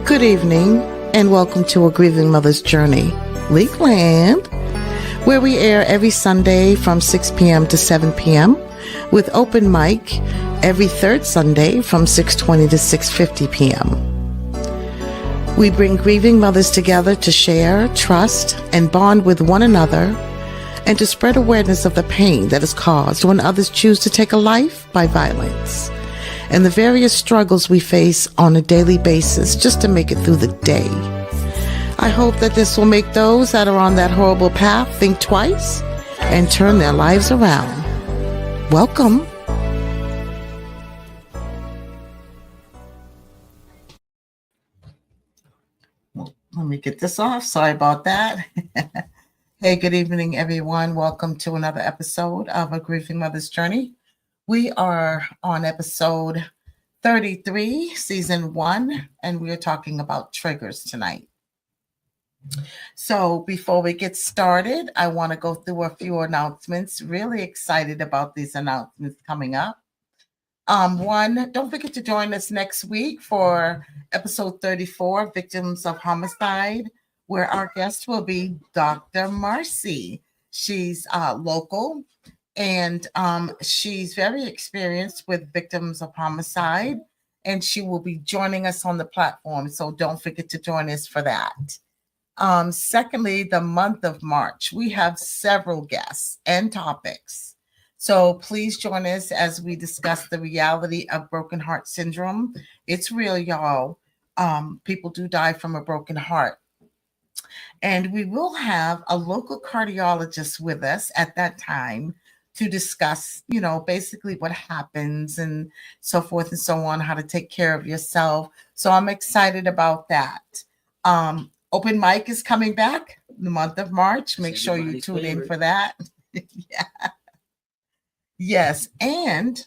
Good evening, and welcome to A Grieving Mother's Journey, Leakland, where we air every Sunday from 6 p.m. to 7 p.m. with open mic every third Sunday from 6:20 to 6:50 p.m. We bring grieving mothers together to share, trust, and bond with one another, and to spread awareness of the pain that is caused when others choose to take a life by violence, and the various struggles we face on a daily basis just to make it through the day. I hope that this will make those that are on that horrible path think twice and turn their lives around. Welcome. Let me get this off. Sorry about that. Hey, good evening, everyone. Welcome to another episode of A Grieving Mother's Journey. We are on episode 33, season 1, and we are talking about triggers tonight. So before we get started, I want to go through a few announcements. Really excited about these announcements coming up. One, don't forget to join us next week for episode 34, Victims of Homicide, where our guest will be Dr. Marcy. She's local, and she's very experienced with victims of homicide, and she will be joining us on the platform. So don't forget to join us for that. Secondly, the month of March, we have several guests and topics. So please join us as we discuss the reality of broken heart syndrome. It's real, y'all. People do die from a broken heart. And we will have a local cardiologist with us at that time to discuss, basically what happens and so forth and so on, how to take care of yourself. So I'm excited about that. Open mic is coming back in the month of March. Make sure you tune in for that. Yeah. Yes. And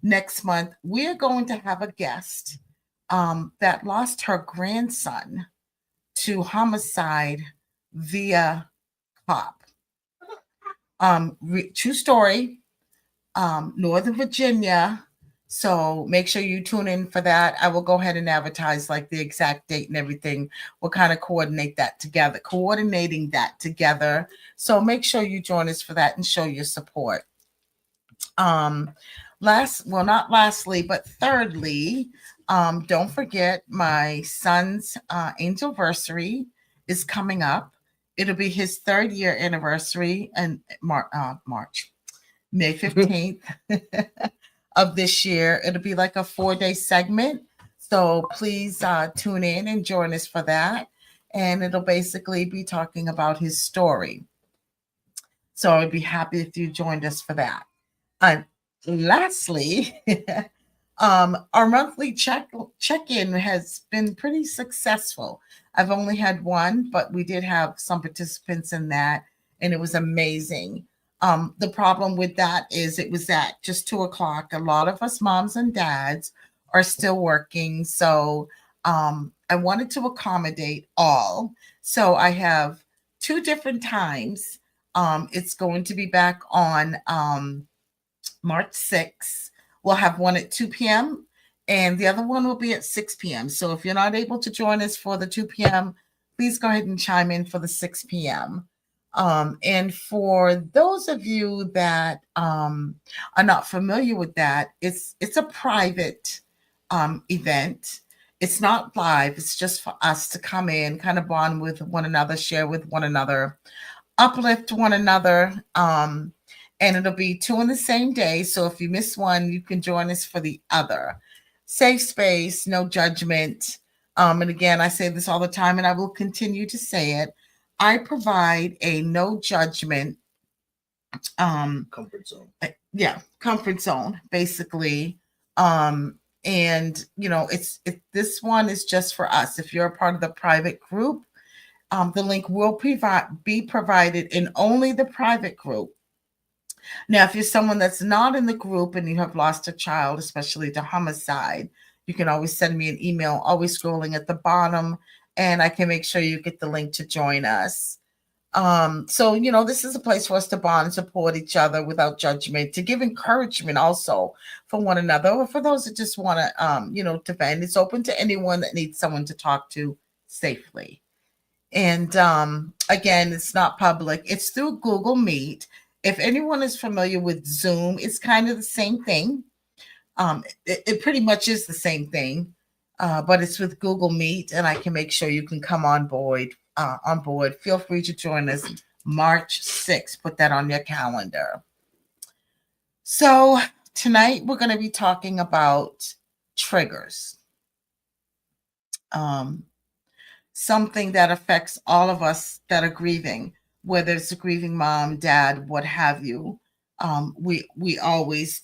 next month, we're going to have a guest that lost her grandson to homicide via cop. True story, Northern Virginia. So make sure you tune in for that. I will go ahead and advertise like the exact date and everything. We'll kind of coordinating that together. So make sure you join us for that and show your support. Not lastly, but thirdly, don't forget my son's anniversary is coming up. It'll be his 3rd year anniversary in March, May 15th of this year. It'll be like a 4-day segment. So please tune in and join us for that. And it'll basically be talking about his story. So I'd be happy if you joined us for that. And lastly, our monthly check-in has been pretty successful. I've only had one, but we did have some participants in that, and it was amazing. The problem with that is it was at just 2:00. A lot of us moms and dads are still working, so I wanted to accommodate all. So I have 2 different times. It's going to be back on March 6th. We'll have one at 2 p.m. and the other one will be at 6 p.m. So if you're not able to join us for the 2 p.m., please go ahead and chime in for the 6 p.m. And for those of you that are not familiar with that, it's a private event. It's not live. It's just for us to come in, kind of bond with one another, share with one another, uplift one another. And it'll be 2 on the same day. So if you miss one, you can join us for the other. Safe space, no judgment. And again, I say this all the time, and I will continue to say it. I provide a no judgment comfort zone. Comfort zone, basically. And this one is just for us. If you're a part of the private group, the link will be provided in only the private group. Now, if you're someone that's not in the group and you have lost a child, especially to homicide, you can always send me an email, always scrolling at the bottom, and I can make sure you get the link to join us. So this is a place for us to bond and support each other without judgment, to give encouragement also for one another, or for those that just want to to vent. It's open to anyone that needs someone to talk to safely. And again, it's not public, it's through Google Meet. If anyone is familiar with Zoom, it's kind of the same thing. It pretty much is the same thing, but it's with Google Meet, and I can make sure you can come on board. Feel free to join us March 6th. Put that on your calendar. So tonight we're going to be talking about triggers. Something that affects all of us that are grieving, whether it's a grieving mom, dad, what have you. We always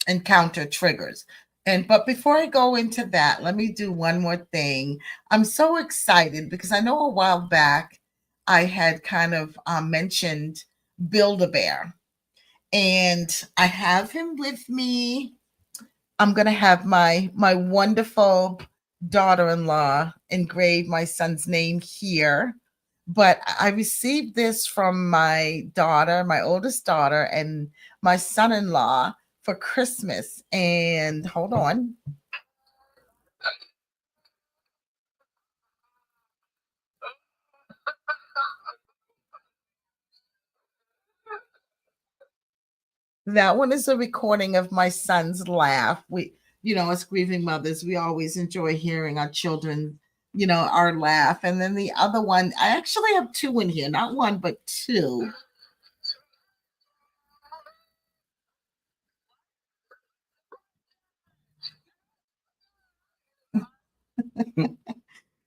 encounter triggers. But before I go into that, let me do one more thing. I'm so excited because I know a while back I had kind of mentioned Build-A-Bear, and I have him with me. I'm going to have my wonderful daughter-in-law engrave my son's name here. But I received this from my daughter, my oldest daughter, and my son-in-law for Christmas. And hold on. That one is a recording of my son's laugh. As grieving mothers, we always enjoy hearing our children, our laugh. And then the other one, I actually have two in here, not one, but two.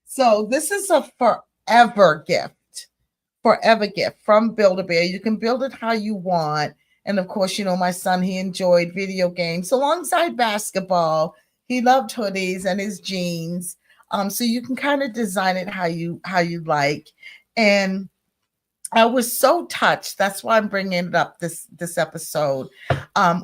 So this is a forever gift from Build-A-Bear. You can build it how you want. And of course, my son, he enjoyed video games alongside basketball. He loved hoodies and his jeans. So you can kind of design it how you like. And I was so touched. That's why I'm bringing it up this episode.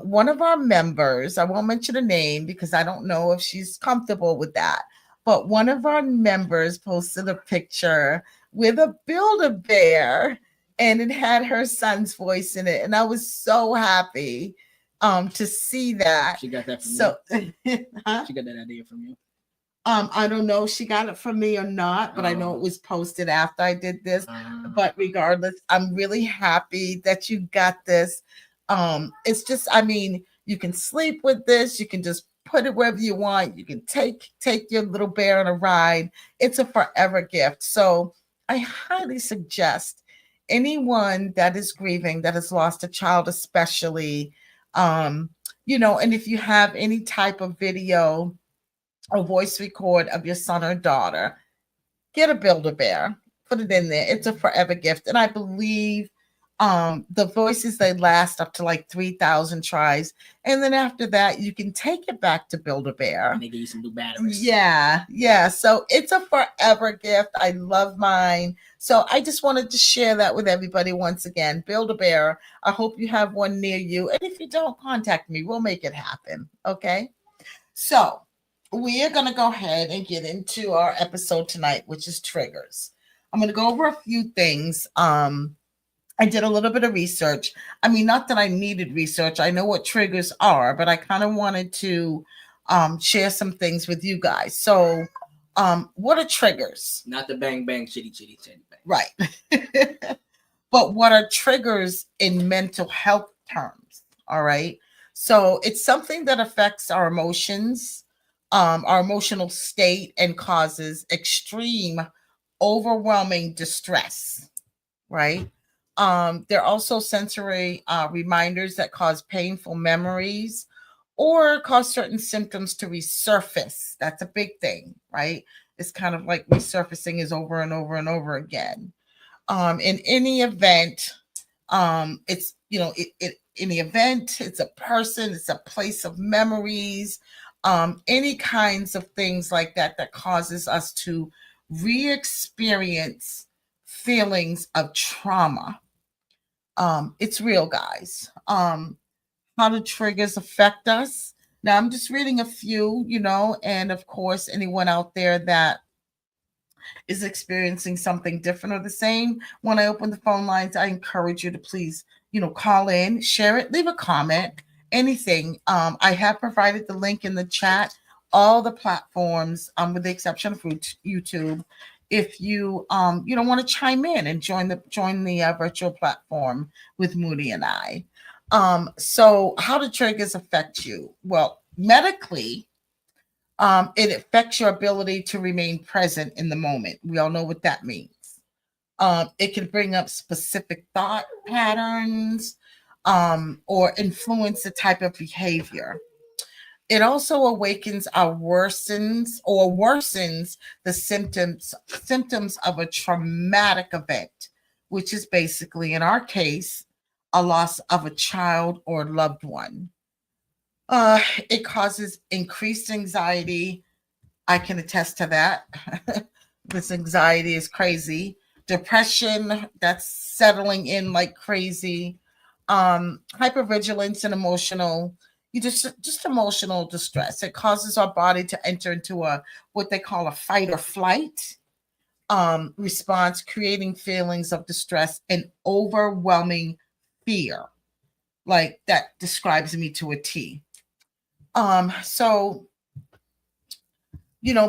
One of our members, I won't mention a name because I don't know if she's comfortable with that, but one of our members posted a picture with a Build-A-Bear, and it had her son's voice in it, and I was so happy to see that. She got that from you. Huh? She got that idea from you. I don't know if she got it from me or not, but I know it was posted after I did this. But regardless, I'm really happy that you got this. It's just, you can sleep with this. You can just put it wherever you want. You can take your little bear on a ride. It's a forever gift. So I highly suggest anyone that is grieving, that has lost a child, especially, and if you have any type of video or voice record of your son or daughter, get a Build-A-Bear, put it in there. It's a forever gift. And I believe the voices, they last up to like 3,000 tries. And then after that, you can take it back to Build-A-Bear. And they give you some new batteries. Yeah. So it's a forever gift. I love mine. So I just wanted to share that with everybody once again. Build-A-Bear. I hope you have one near you. And if you don't, contact me. We'll make it happen. Okay. So we are going to go ahead and get into our episode tonight, which is triggers. I'm going to go over a few things. I did a little bit of research. Not that I needed research. I know what triggers are, but I kind of wanted to share some things with you guys. So, what are triggers? Not the bang, bang, chitty, chitty, chitty, bang. Right. But what are triggers in mental health terms? All right. So it's something that affects our emotions, our emotional state, and causes extreme, overwhelming distress, right? There are also sensory reminders that cause painful memories or cause certain symptoms to resurface. That's a big thing, right? It's kind of like resurfacing is over and over and over again. In any event, it's in the event, it's a person, it's a place of memories, any kinds of things like that causes us to re-experience feelings of trauma. It's real, guys. How do triggers affect us? Now I'm just reading a few, and of course anyone out there that is experiencing something different or the same, when I open the phone lines, I encourage you to please, call in, share it, leave a comment, anything. I have provided the link in the chat, all the platforms, with the exception of YouTube. If you don't want to chime in and join the virtual platform with Moody and I. So how do triggers affect you? Well, medically, it affects your ability to remain present in the moment. We all know what that means. It can bring up specific thought patterns, or influence the type of behavior. It also awakens or worsens the symptoms of a traumatic event, which is basically, in our case, a loss of a child or loved one. It causes increased anxiety. I can attest to that. This anxiety is crazy. Depression, that's settling in like crazy. Hypervigilance and just emotional distress. It causes our body to enter into what they call a fight or flight response, creating feelings of distress and overwhelming fear. Like that describes me to a T. So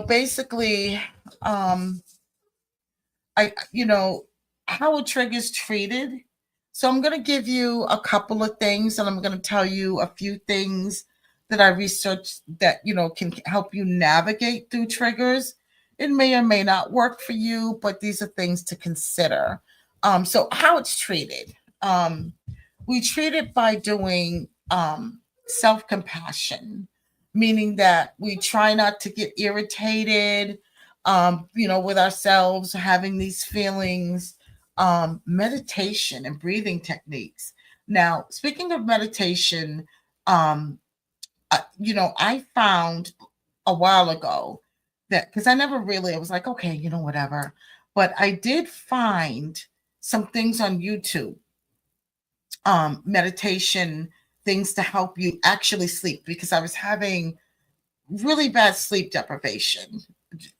basically, how a trigger is treated. So I'm going to give you a couple of things, and I'm going to tell you a few things that I researched that, can help you navigate through triggers. It may or may not work for you, but these are things to consider. So how it's treated. We treat it by doing self-compassion, meaning that we try not to get irritated, with ourselves, having these feelings, meditation and breathing techniques. Now, speaking of meditation, I found a while ago that, because I was like, okay, whatever. But I did find some things on YouTube, meditation things to help you actually sleep, because I was having really bad sleep deprivation,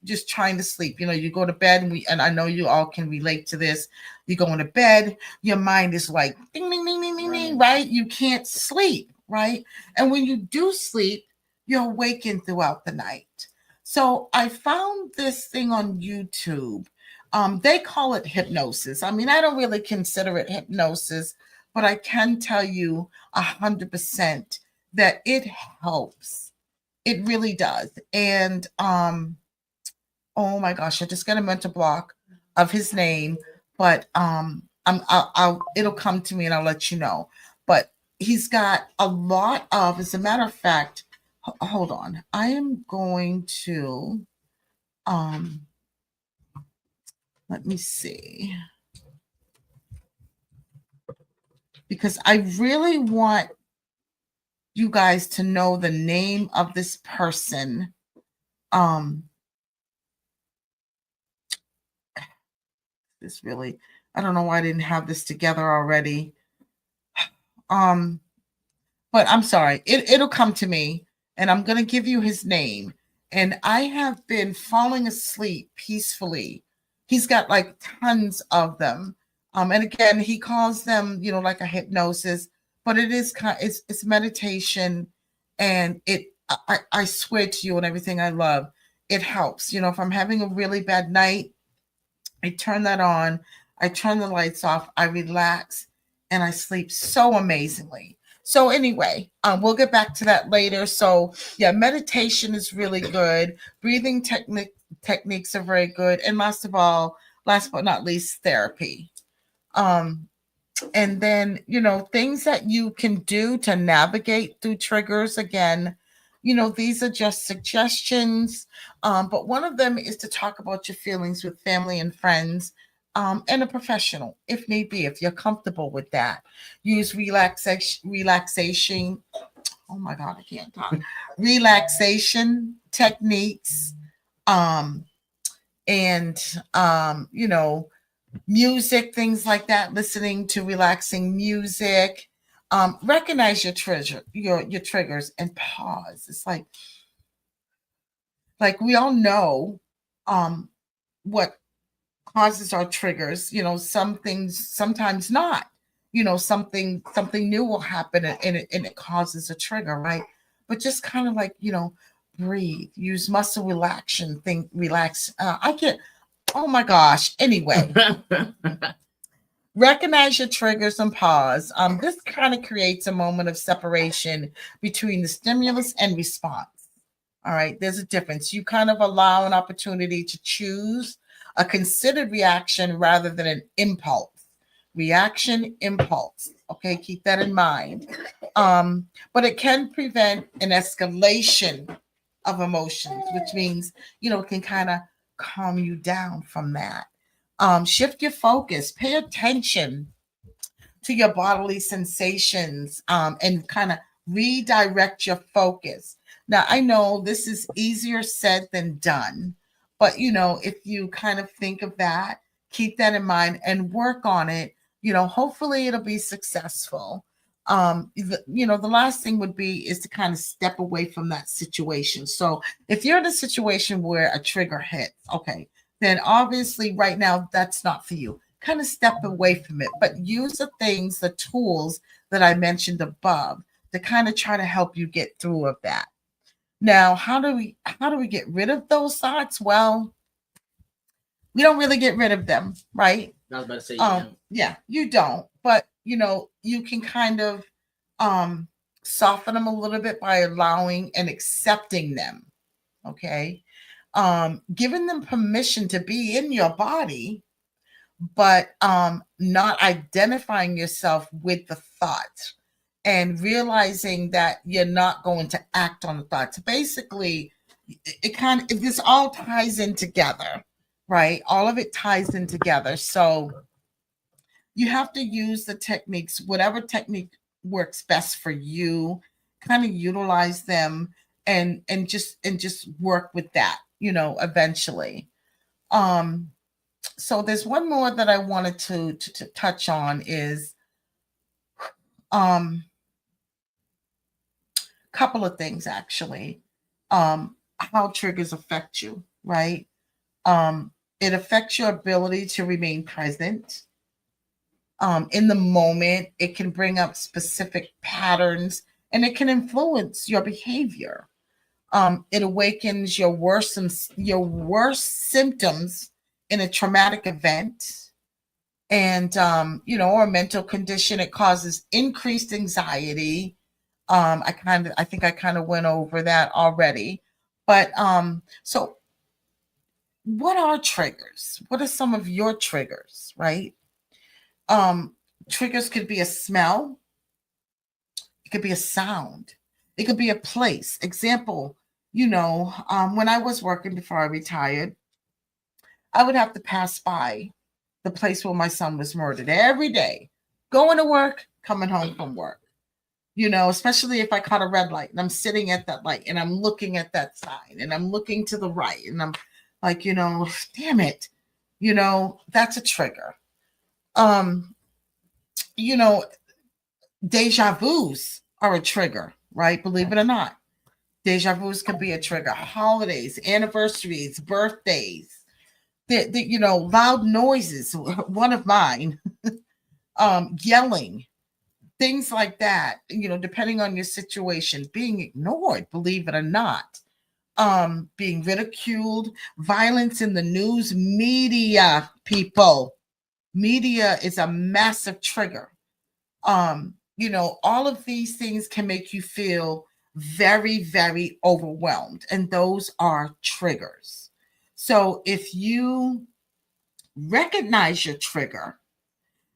just trying to sleep. You go to bed, and I know you all can relate to this. You go into bed, your mind is like ding, ding, ding, ding, ding, ding, right? You can't sleep, right? And when you do sleep, you're awakened throughout the night. So I found this thing on YouTube. They call it hypnosis. I mean, I don't really consider it hypnosis, but I can tell you 100% that it helps. It really does. And oh my gosh, I just got a mental block of his name, but it'll come to me and I'll let you know. But he's got a lot of, as a matter of fact, hold on. I am going to let me see. Because I really want you guys to know the name of this person. This really, I don't know why I didn't have this together already. But I'm sorry, it'll come to me, and I'm going to give you his name. And I have been falling asleep peacefully. He's got like tons of them. And again, he calls them, like a hypnosis, but it is it's meditation, and I swear to you, and everything I love, it helps. If I'm having a really bad night, I turn that on, I turn the lights off, I relax, and I sleep so amazingly. So anyway, we'll get back to that later. So yeah, meditation is really good. Breathing techniques are very good. And last but not least, therapy. And then, things that you can do to navigate through triggers. Again, these are just suggestions. But one of them is to talk about your feelings with family and friends, and a professional, if need be, if you're comfortable with that. Use relaxation. Oh my God, I can't talk. Relaxation techniques, and music, things like that. Listening to relaxing music. Recognize your triggers and pause. It's like we all know, what causes our triggers. Some things sometimes not. Something new will happen, and it causes a trigger, right? But just kind of like, breathe, use muscle relaxation, think, relax. I get, oh my gosh. Anyway, recognize your triggers and pause. This kind of creates a moment of separation between the stimulus and response. All right, there's a difference. You kind of allow an opportunity to choose a considered reaction rather than an impulse. Reaction, impulse. Okay, keep that in mind. But it can prevent an escalation of emotions, which means, it can kind of calm you down from that. Shift your focus, pay attention to your bodily sensations, and kind of redirect your focus. Now, I know this is easier said than done, but if you kind of think of that, keep that in mind and work on it, hopefully it'll be successful. The last thing would be is to kind of step away from that situation. So if you're in a situation where a trigger hits, okay, then obviously right now that's not for you. Kind of step away from it, but use the tools that I mentioned above to kind of try to help you get through of that. Now, how do we get rid of those thoughts? Well, we don't really get rid of them, right? I was about to say, Yeah, you don't. But you can kind of soften them a little bit by allowing and accepting them. Okay. Giving them permission to be in your body, but not identifying yourself with the thoughts and realizing that you're not going to act on the thoughts. Basically, this all ties in together, right? All of it ties in together. So you have to use the techniques, whatever technique works best for you, kind of utilize them and just work with that, eventually. So there's one more that I wanted to touch on is couple of things actually. How triggers affect you, right? It affects your ability to remain present. In the moment, it can bring up specific patterns and it can influence your behavior. It awakens your worst symptoms in a traumatic event, and or a mental condition. It causes increased anxiety. I think I kind of went over that already. But so what are triggers? What are some of your triggers, right? Triggers could be a smell, it could be a sound, it could be a place. Example, when I was working before I retired, I would have to pass by the place where my son was murdered every day, going to work, coming home from work. Especially if I caught a red light and I'm sitting at that light and I'm looking at that sign and I'm looking to the right and I'm like, damn it, that's a trigger. Deja vus are a trigger, right? Believe it or not. Deja vus could be a trigger. Holidays, anniversaries, birthdays, loud noises. One of mine, yelling, things like that, depending on your situation, being ignored, believe it or not, being ridiculed, violence in the news, media, people. Media is a massive trigger. All of these things can make you feel very, very overwhelmed, and those are triggers. So if you recognize your trigger,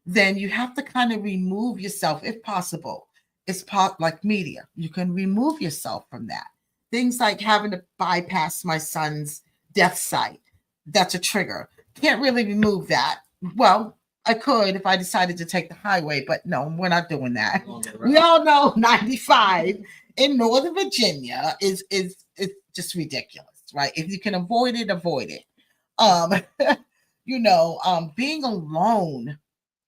then you have to kind of remove yourself if possible. It's like media. You can remove yourself from that. Things like having to bypass my son's death site. That's a trigger. Can't really remove that. Well, I could if I decided to take the highway, but no, we're not doing that. We all know 95 in Northern Virginia is just ridiculous, right? If you can avoid it, avoid it. Being alone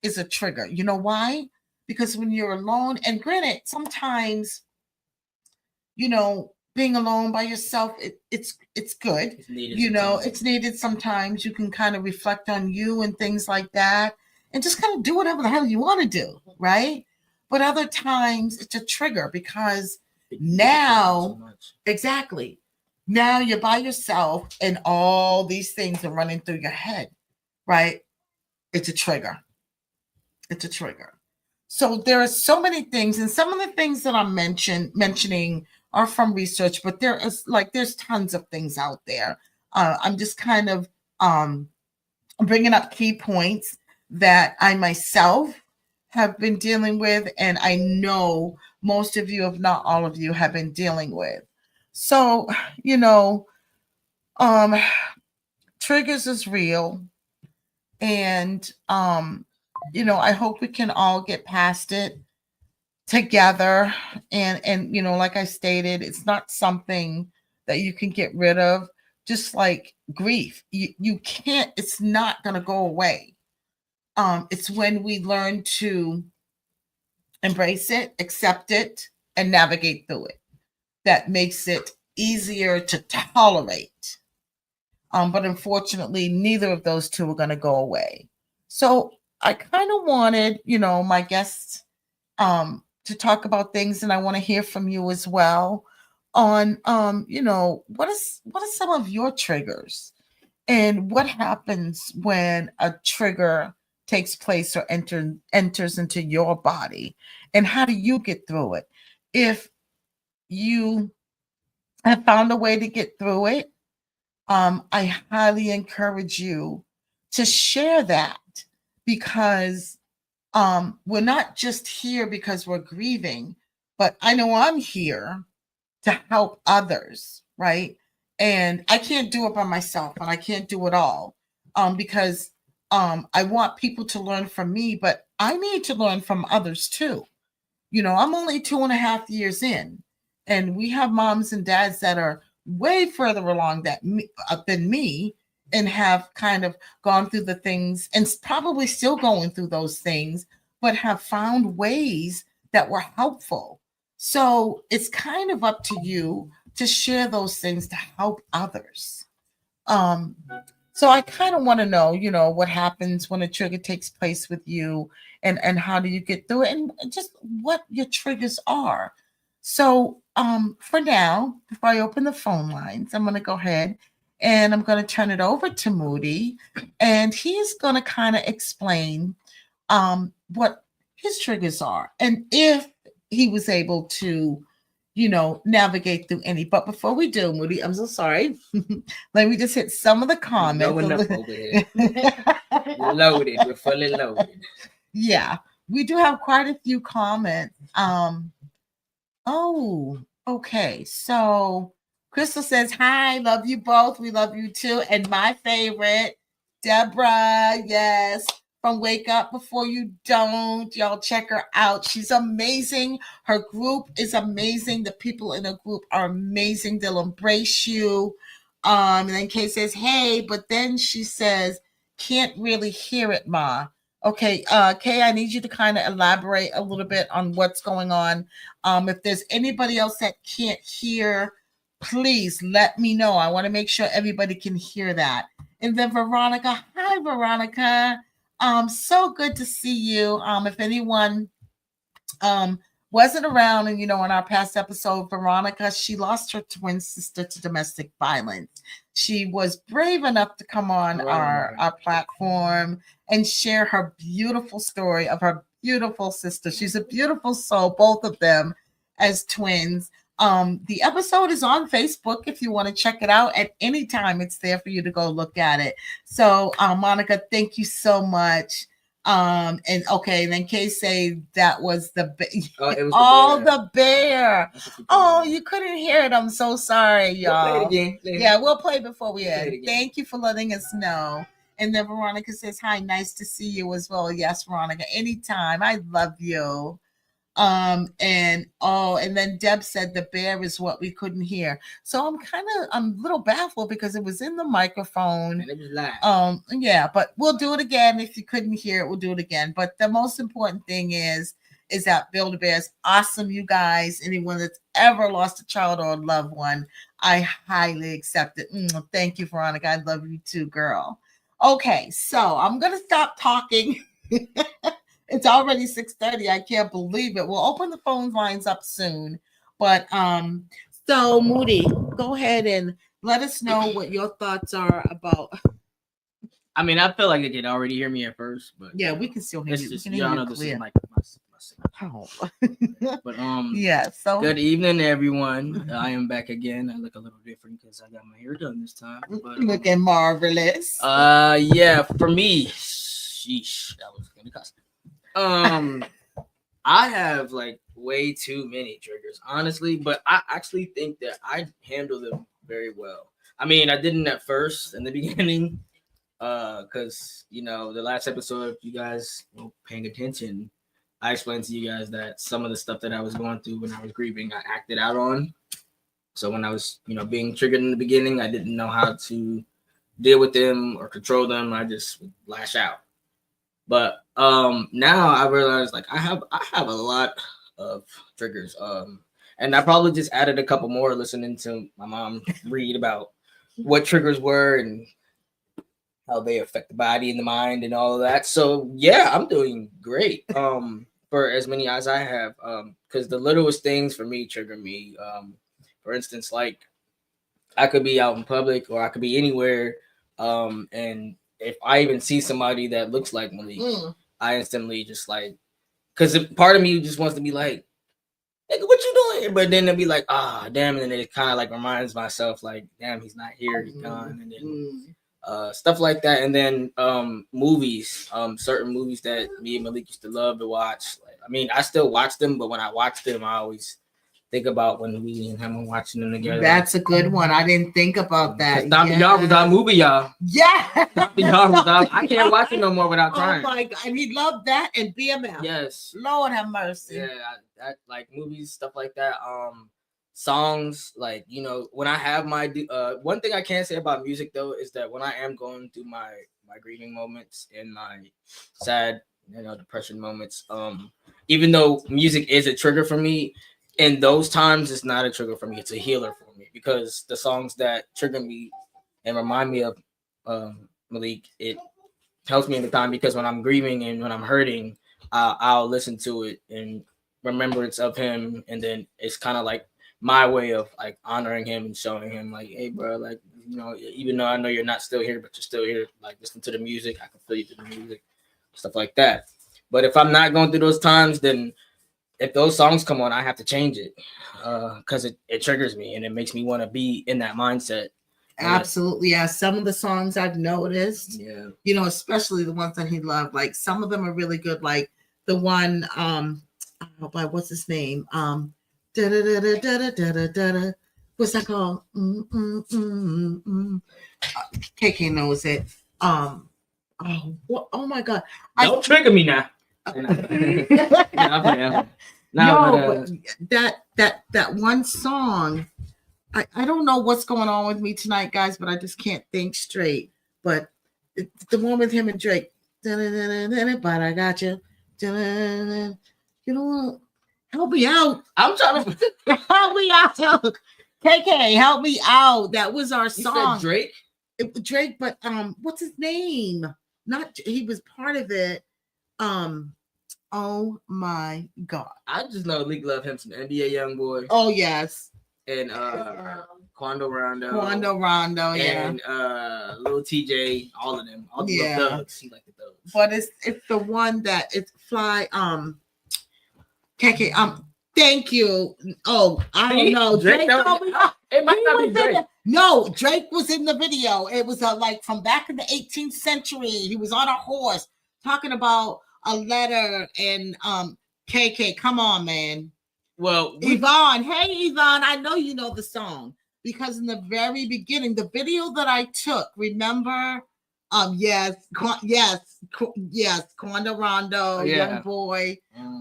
is a trigger. You know why? Because when you're alone, and granted, sometimes, being alone by yourself, it's good. It's needed. You know, sometimes. it's needed sometimes. You can kind of reflect on you and things like that, and just kind of do whatever the hell you want to do, right? But other times it's a trigger because now, So much. exactly, now you're by yourself and all these things are running through your head, right? It's a trigger. It's a trigger. So there are so many things, and some of the things that I'm mentioning are from research, but there is like there's tons of things out there. I'm just kind of bringing up key points that I myself have been dealing with, and I know most of you, if not all of you, have been dealing with. So, you know, um, triggers is real, and you know, I hope we can all get past it together. And you know, like I stated, it's not something that you can get rid of. Just like grief, you can't. It's not going to go away. It's when we learn to embrace it, accept it, and navigate through it that makes it easier to tolerate. But unfortunately, neither of those two are going to go away. So I kind of wanted, you know, my guests to talk about things, and I want to hear from you as well on, you know, what are some of your triggers, and what happens when a trigger takes place or enters into your body, and how do you get through it? If you have found a way to get through it, I highly encourage you to share that, because we're not just here because we're grieving, but I know I'm here to help others, right? And I can't do it by myself, and I can't do it all, because I want people to learn from me, but I need to learn from others too. You know, I'm only 2.5 years in, and we have moms and dads that are way further along than me, and have kind of gone through the things and probably still going through those things, but have found ways that were helpful. So it's kind of up to you to share those things to help others. Um, so I kind of want to know, you know, what happens when a trigger takes place with you, and how do you get through it, and just what your triggers are. So for now, before I open the phone lines, I'm going to go ahead and I'm going to turn it over to Moody, and he's going to kind of explain what his triggers are, and if he was able to, you know, navigate through any. But before we do, Moody, I'm so sorry. Let me just hit some of the comments. Blowing up over here. We're loaded. We're fully loaded. Yeah, we do have quite a few comments. Oh, okay. So Crystal says, "Hi, love you both. We love you too." And my favorite, Deborah, yes, from Wake Up Before You Don't. Y'all check her out. She's amazing. Her group is amazing. The people in her group are amazing. They'll embrace you. And then Kay says, "Hey," but then she says, "Can't really hear it, Ma." Okay, Kay, I need you to kind of elaborate a little bit on what's going on. If there's anybody else that can't hear, please let me know. I want to make sure everybody can hear that. And then Veronica, hi Veronica. So good to see you. If anyone wasn't around, and you know, in our past episode, Veronica, she lost her twin sister to domestic violence. She was brave enough to come on our platform and share her beautiful story of her beautiful sister. She's a beautiful soul, both of them as twins. The episode is on Facebook if you want to check it out at any time. It's there for you to go look at it. So Monica, thank you so much. And okay, and then Kay say that was the the bear. Oh, you couldn't hear it. I'm so sorry, y'all. We'll play it again. Yeah, we'll play before we end. Thank you for letting us know. And then Veronica says, "Hi, nice to see you as well." Yes, Veronica, anytime. I love you. And then Deb said the bear is what we couldn't hear. So I'm a little baffled because it was in the microphone. And it was live. Yeah, but we'll do it again. If you couldn't hear it, we'll do it again. But the most important thing is is at Build-A-Bears. Awesome, you guys. Anyone that's ever lost a child or a loved one, I highly accept it. Thank you, Veronica. I love you too, girl. Okay, so I'm going to stop talking. It's already 6:30. I can't believe it. We'll open the phone lines up soon. But so Moody, go ahead and let us know what your thoughts are about. I mean, I feel like they could already hear me at first, but Yeah, we can still hear it's you. We just can hear y'all you know this clear. is my Oh. But Yeah, so good evening, everyone. I am back again. I look a little different because I got my hair done this time. But, looking marvelous. Yeah, for me, sheesh, that was gonna cost. I have like way too many triggers, honestly, but I actually think that I handle them very well. I mean, I didn't at first in the beginning, because you know the last episode, if you guys were paying attention, I explained to you guys that some of the stuff that I was going through when I was grieving, I acted out on. So when I was, you know, being triggered in the beginning, I didn't know how to deal with them or control them. I just would lash out. But now I realize like I have a lot of triggers. And I probably just added a couple more listening to my mom read about what triggers were and how they affect the body and the mind and all of that. So yeah, I'm doing great. For as many as I have, because the littlest things for me trigger me. For instance, like I could be out in public or I could be anywhere, and if I even see somebody that looks like Malik, I instantly just like, because part of me just wants to be like, nigga, what you doing? But then they'll be like, damn, and then it kind of like reminds myself like, damn, he's not here, he's gone, and then stuff like that. And then movies, certain movies that me and Malik used to love to watch. Like, I mean, I still watch them, but when I watch them, I always think about when we and him were watching them together. That's a good one. I didn't think about that. Stomping Yard was our movie, y'all. Yeah. Stomping Yard was our, I can't watch it no more without crying. Oh my God. And he loved that and BMF. Yes. Lord have mercy. Yeah, that like movies, stuff like that. Songs, like, you know, when I have my one thing I can say about music though is that when I am going through my grieving moments and my sad, you know, depression moments, even though music is a trigger for me, in those times it's not a trigger for me, it's a healer for me, because the songs that trigger me and remind me of Malik, it helps me in the time, because when I'm grieving and when I'm hurting, I'll listen to it in remembrance of him, and then it's kind of like my way of like honoring him and showing him like, hey bro, like, you know, even though I know you're not still here, but you're still here, like listen to the music, I can feel you through the music, stuff like that. But if I'm not going through those times, then if those songs come on, I have to change it, because it triggers me and it makes me want to be in that mindset. Absolutely. Yeah. Some of the songs I've noticed, you know, especially the ones that he loved, like some of them are really good. Like the one, what's his name? What's that called? KK knows it. Oh my God. Don't trigger me now. That one song, I don't know what's going on with me tonight, guys, but I just can't think straight. But the one with him and Drake, but I got you. You know, help me out. I'm trying to help me out. KK, help me out. That was our song. You said Drake? Drake, but what's his name? Not he was part of it. Oh my God. I just know League love him some NBA YoungBoy. Oh yes. And Quando Rondo. Yeah. And Lil TJ, all of them. All the little thugs. He like the thugs. But it's the one that it's Fly KK thank you. Oh, I don't know. Drake it might not be Drake. No, Drake was in the video. It was like from back in the 18th century. He was on a horse talking about a letter, and KK, come on, man. Well, Yvonne, hey Yvonne, I know you know the song, because in the very beginning, the video that I took, remember? Yes, Quando Rondo, Young Boy,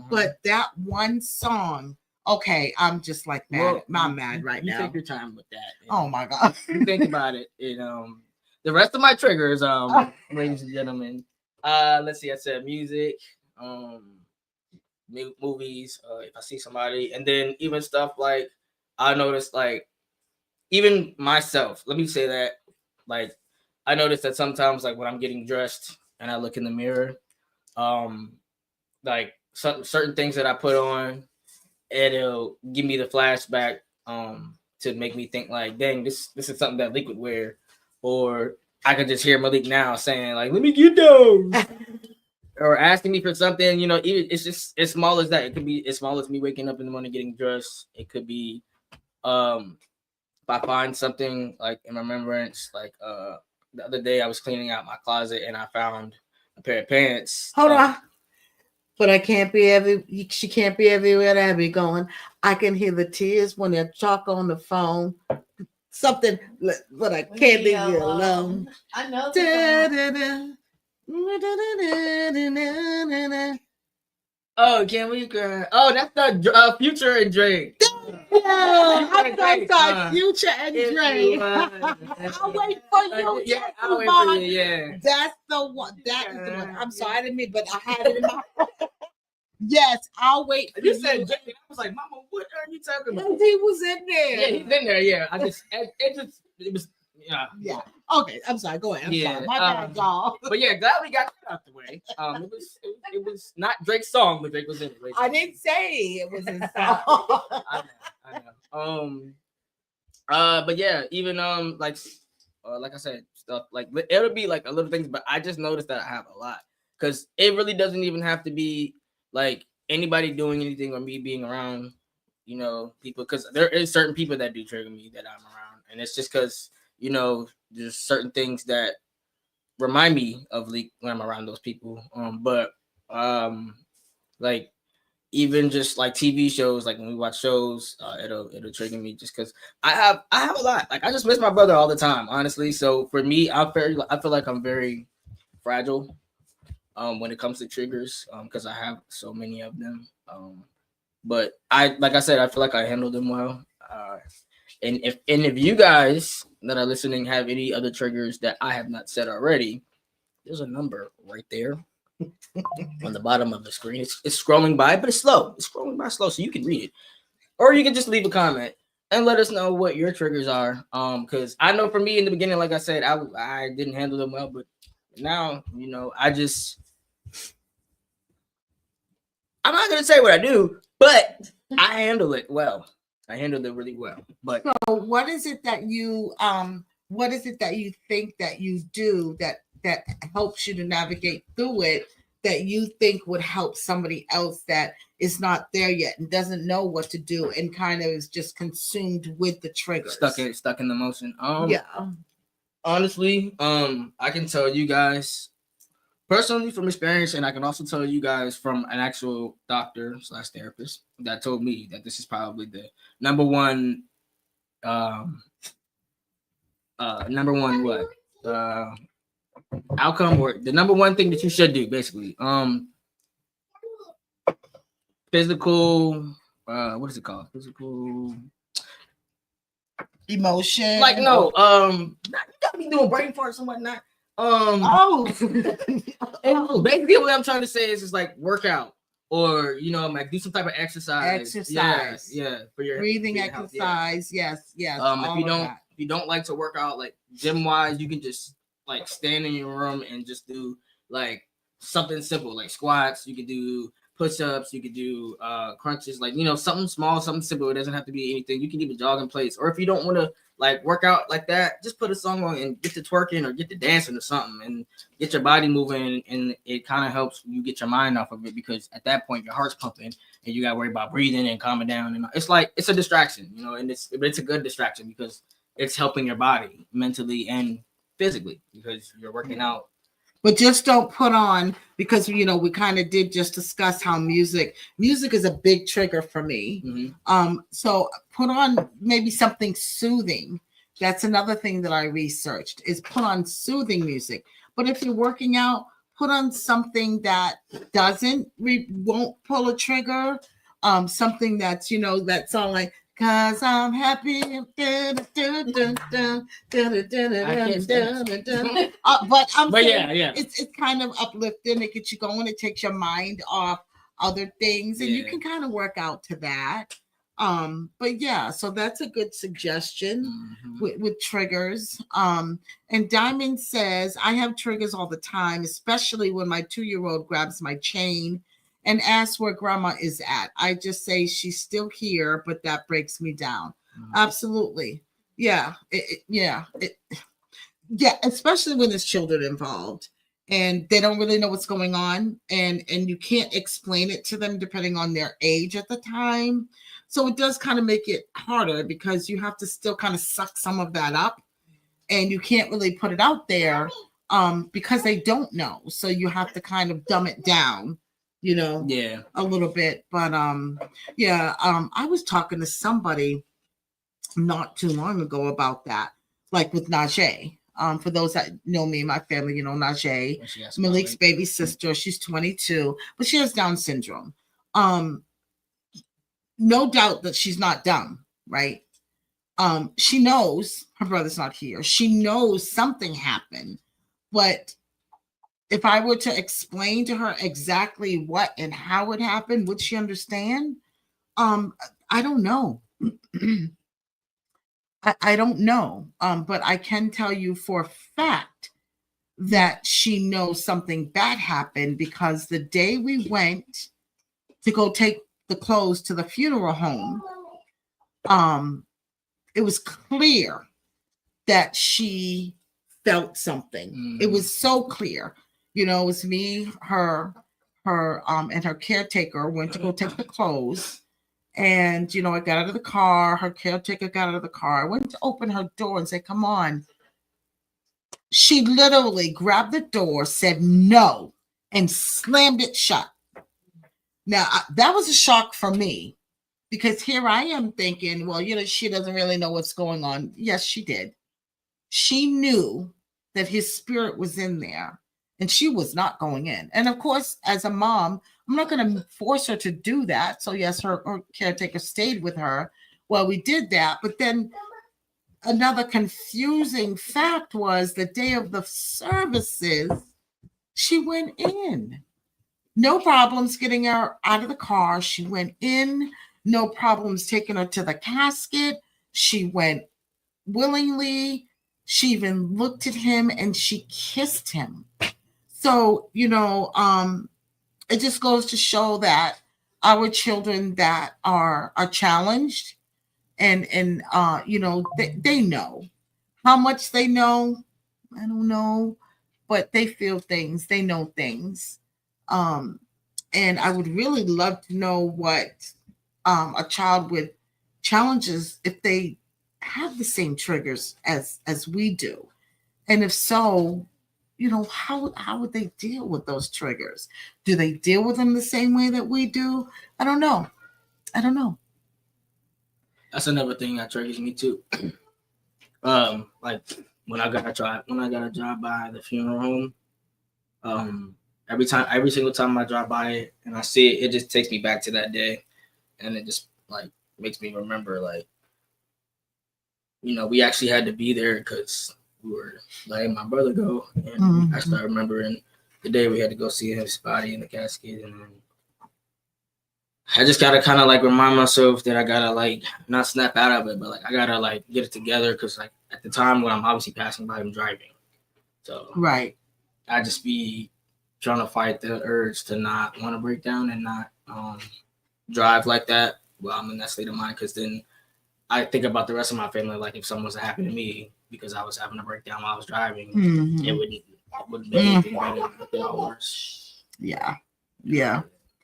but that one song. Okay, I'm just like mad. Well, I'm mad right now. You take your time with that. Oh my God. You think about it. And the rest of my triggers, ladies and gentlemen. Let's see. I said music. movies, if I see somebody, and then even stuff like I notice like even myself. Let me say that like I notice that sometimes like when I'm getting dressed and I look in the mirror, um, like certain things that I put on, it'll give me the flashback to make me think like, dang, this is something that Leak would wear, or I could just hear Malik now saying like, let me get those. Or asking me for something, even it's just as small as that. It could be as small as me waking up in the morning getting dressed. It could be if I find something like in remembrance, like the other day I was cleaning out my closet and I found a pair of pants. Hold on. But she can't be everywhere that I be going. I can hear the tears when they talk on the phone. Something, but I can't leave you alone. I know. Oh, can we cry? Oh, that's the Future and Drake. I thought Future and Drake. I'll wait for you. Yeah, I'll wait for you. Yeah, that's the one. That is the one. I'm sorry, I didn't mean, but I had it in my. Yes, I'll wait for you. Said Drake. I was like, Mama, what are you talking about? He was in there. Yeah, he's in there. Yeah, it was. Yeah. Okay, I'm sorry. Go ahead. I'm sorry. My bad, y'all. But yeah, glad we got that out the way. It was not Drake's song, but Drake was in it. I didn't say it was his song. I know. But yeah, even like I said, stuff like it'll be like a little things, but I just noticed that I have a lot because it really doesn't even have to be like anybody doing anything or me being around, people, because there is certain people that do trigger me that I'm around, and it's just because. There's certain things that remind me of Leak when I'm around those people. But like even just like TV shows, like when we watch shows, it'll trigger me just because I have a lot. Like I just miss my brother all the time, honestly. So for me, I feel like I'm very fragile when it comes to triggers because I have so many of them. But like I said, I feel like I handle them well. And if you guys that are listening have any other triggers that I have not said already, there's a number right there on the bottom of the screen. It's scrolling by, but it's slow. It's scrolling by slow, so you can read it. Or you can just leave a comment and let us know what your triggers are. Because I know for me in the beginning, like I said, I didn't handle them well, but now, I'm not gonna say what I do, but I handle it well. I handled it really well. But so what is it that you think that you do that helps you to navigate through it that you think would help somebody else that is not there yet and doesn't know what to do and kind of is just consumed with the triggers? Stuck in the motion. Yeah. Honestly, I can tell you guys personally from experience, and I can also tell you guys from an actual doctor/therapist that told me that this is probably the number one outcome or the number one thing that you should do, basically. Physical, what is it called? Physical emotion. Like no, you gotta be doing brain farts and whatnot. Basically what I'm trying to say is like workout or like do some type of exercise. Yeah, for your breathing for your exercise. Health, yes. If you don't like to work out like gym wise, you can just like stand in your room and just do like something simple like squats. You could do push-ups, you could do crunches, like something small, something simple. It doesn't have to be anything. You can even jog in place, or if you don't want to like work out like that, just put a song on and get to twerking or get to dancing or something and get your body moving, and it kind of helps you get your mind off of it, because at that point your heart's pumping and you got to worry about breathing and calming down, and it's like it's a distraction, and it's a good distraction because it's helping your body mentally and physically because you're working out. But just don't put on, because we kind of did just discuss how music is a big trigger for me. Mm-hmm. So put on maybe something soothing. That's another thing that I researched, is put on soothing music. But if you're working out, put on something that won't pull a trigger. Something that's that song like, 'cause I'm happy. But it's kind of uplifting. It gets you going. It takes your mind off other things, and you Yeah. can kind of work out to that. But yeah, so that's a good suggestion Mhm. with triggers. And Diamond says, I have triggers all the time, especially when my 2-year-old grabs my chain and asks where grandma is at. I just say she's still here, but that breaks me down. Mhm. Absolutely. Yeah. Yeah, especially when there's children involved and they don't really know what's going on, and you can't explain it to them depending on their age at the time. So it does kind of make it harder because you have to still kind of suck some of that up, and you can't really put it out there because they don't know. So you have to kind of dumb it down, Yeah. a little bit. But yeah, I was talking to somebody not too long ago about that, like with Najee. For those that know me, my family, Najee, When she has Malik's Malik. baby sister. She's 22, but she has Down syndrome. No doubt that she's not dumb, right? She knows her brother's not here. She knows something happened, but if I were to explain to her exactly what and how it happened, would she understand? I don't know. I don't know. But I can tell you for a fact that she knows something bad happened, because the day we went to go take the clothes to the funeral home, it was clear that she felt something. It was so clear. It was me, her, and her caretaker went to go take the clothes. And, I got out of the car. Her caretaker got out of the car. I went to open her door and say, come on. She literally grabbed the door, said no, and slammed it shut. Now, that was a shock for me, because here I am thinking, well, she doesn't really know what's going on. Yes, she did. She knew that his spirit was in there, and she was not going in. And of course, as a mom, I'm not going to force her to do that. So yes, her caretaker stayed with her while we did that. But then another confusing fact was the day of the services, she went in. No problems getting her out of the car. She went in. No problems taking her to the casket. She went willingly. She even looked at him and she kissed him. So, it just goes to show that our children that are challenged, and they know. How much they know, I don't know, but they feel things, they know things. And I would really love to know what a child with challenges, if they have the same triggers as we do, and if so, how would they deal with those triggers? Do they deal with them the same way that we do? I don't know. That's another thing that triggers me too. Like when I got a drive by the funeral home, every single time I drive by it and I see it, it just takes me back to that day, and it just like makes me remember, like, we actually had to be there because we were letting my brother go, and I start remembering the day we had to go see his body in the casket, and then I just gotta kind of like remind myself that I gotta like not snap out of it, but like I gotta like get it together, because like at the time when I'm obviously passing by him driving, so Right. I just be trying to fight the urge to not want to break down and not drive like that while I'm in that state of mind, because then I think about the rest of my family. Like if something was to happen to me because I was having a breakdown while I was driving, it wouldn't make anything better, but then worse. Yeah.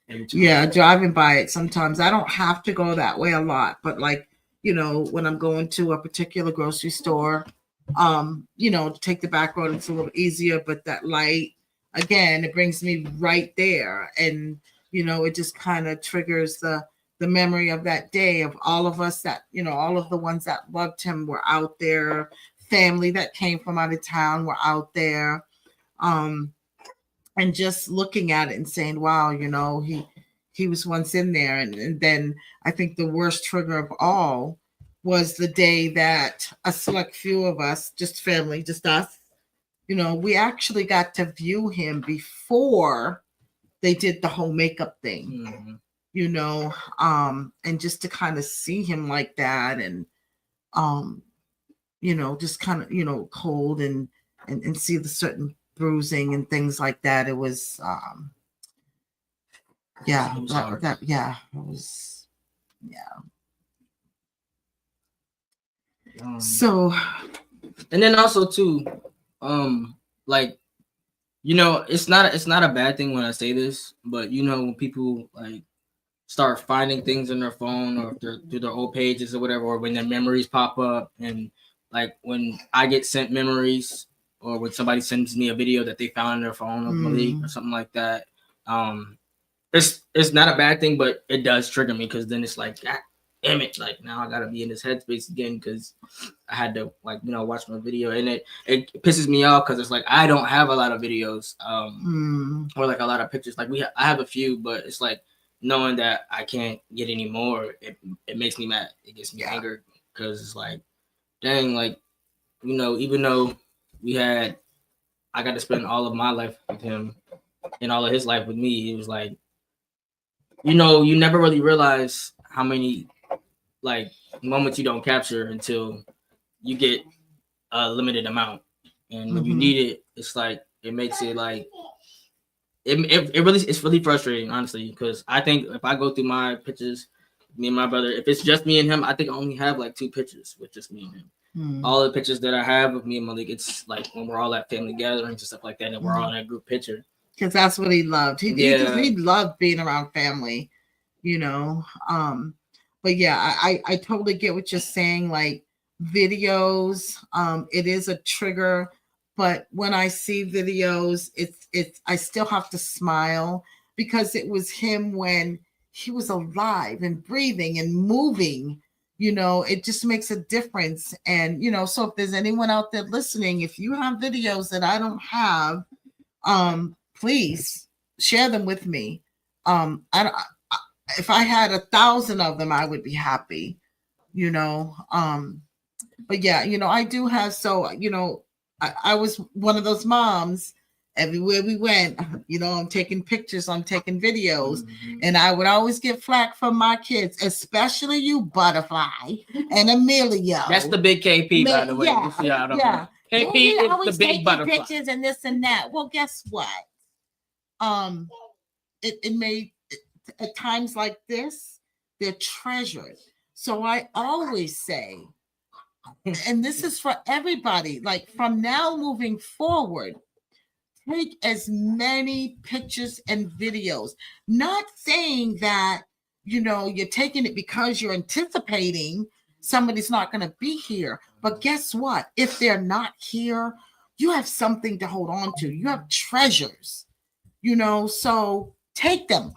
Driving by it sometimes. I don't have to go that way a lot, but like, when I'm going to a particular grocery store, to take the back road, it's a little easier, but that light, again, it brings me right there. And, it just kind of triggers the memory of that day of all of us that, all of the ones that loved him were out there. Family that came from out of town were out there. And just looking at it and saying, wow, he was once in there. And then I think the worst trigger of all was the day that a select few of us, just family, just us, we actually got to view him before they did the whole makeup thing, Mhm. you know, and just to kind of see him like that, and you know, just kind of, you know, cold, and see the certain bruising and things like that. It was yeah, It was that, hard. that yeah, it was, yeah. So And then also too, like, you know, it's not a bad thing when I say this, but you know, when people like start finding things in their phone or if they're through their old pages or whatever, or when their memories pop up, and like when I get sent memories, or when somebody sends me a video that they found in their phone of Malik or something like that, it's not a bad thing, but it does trigger me, because then it's like, God damn it, like now I gotta be in this headspace again, because I had to, like, you know, watch my video, and it pisses me off, because it's like I don't have a lot of videos, or like a lot of pictures. Like I have a few, but it's like knowing that I can't get any more, it makes me mad. It gets me angry, because it's like, dang, like, you know, even though I got to spend all of my life with him and all of his life with me, it was like, you know, you never really realize how many like moments you don't capture until you get a limited amount, and when you need it, it's like it makes it like it really, it's really frustrating, honestly, because I think if I go through my pictures, me and my brother, if it's just me and him, I think I only have like 2 pictures with just me and him. All the pictures that I have of me and Malik, it's like when we're all at family gatherings and stuff like that, and we're all in a group picture. Because that's what he loved. He loved being around family, you know. But yeah, I totally get what you're saying. Like videos, it is a trigger, but when I see videos, it's I still have to smile, because it was him when he was alive and breathing and moving. You know, it just makes a difference. And you know, so if there's anyone out there listening, if you have videos that I don't have, please share them with me. If I had 1,000 of them, I would be happy, you know. But yeah, you know, I do have, so you know, I was one of those moms. Everywhere we went, you know, I'm taking pictures, I'm taking videos, and I would always get flack from my kids, especially you, Butterfly and Emilio. That's the big KP, by the way. Yeah. KP is the big Butterfly. Pictures and this and that. Well, guess what? It made, at times like this, they're treasured. So I always say, and this is for everybody, like from now moving forward, take as many pictures and videos. Not saying that, you know, you're taking it because you're anticipating somebody's not going to be here. But guess what? If they're not here, you have something to hold on to. You have treasures, you know, so take them.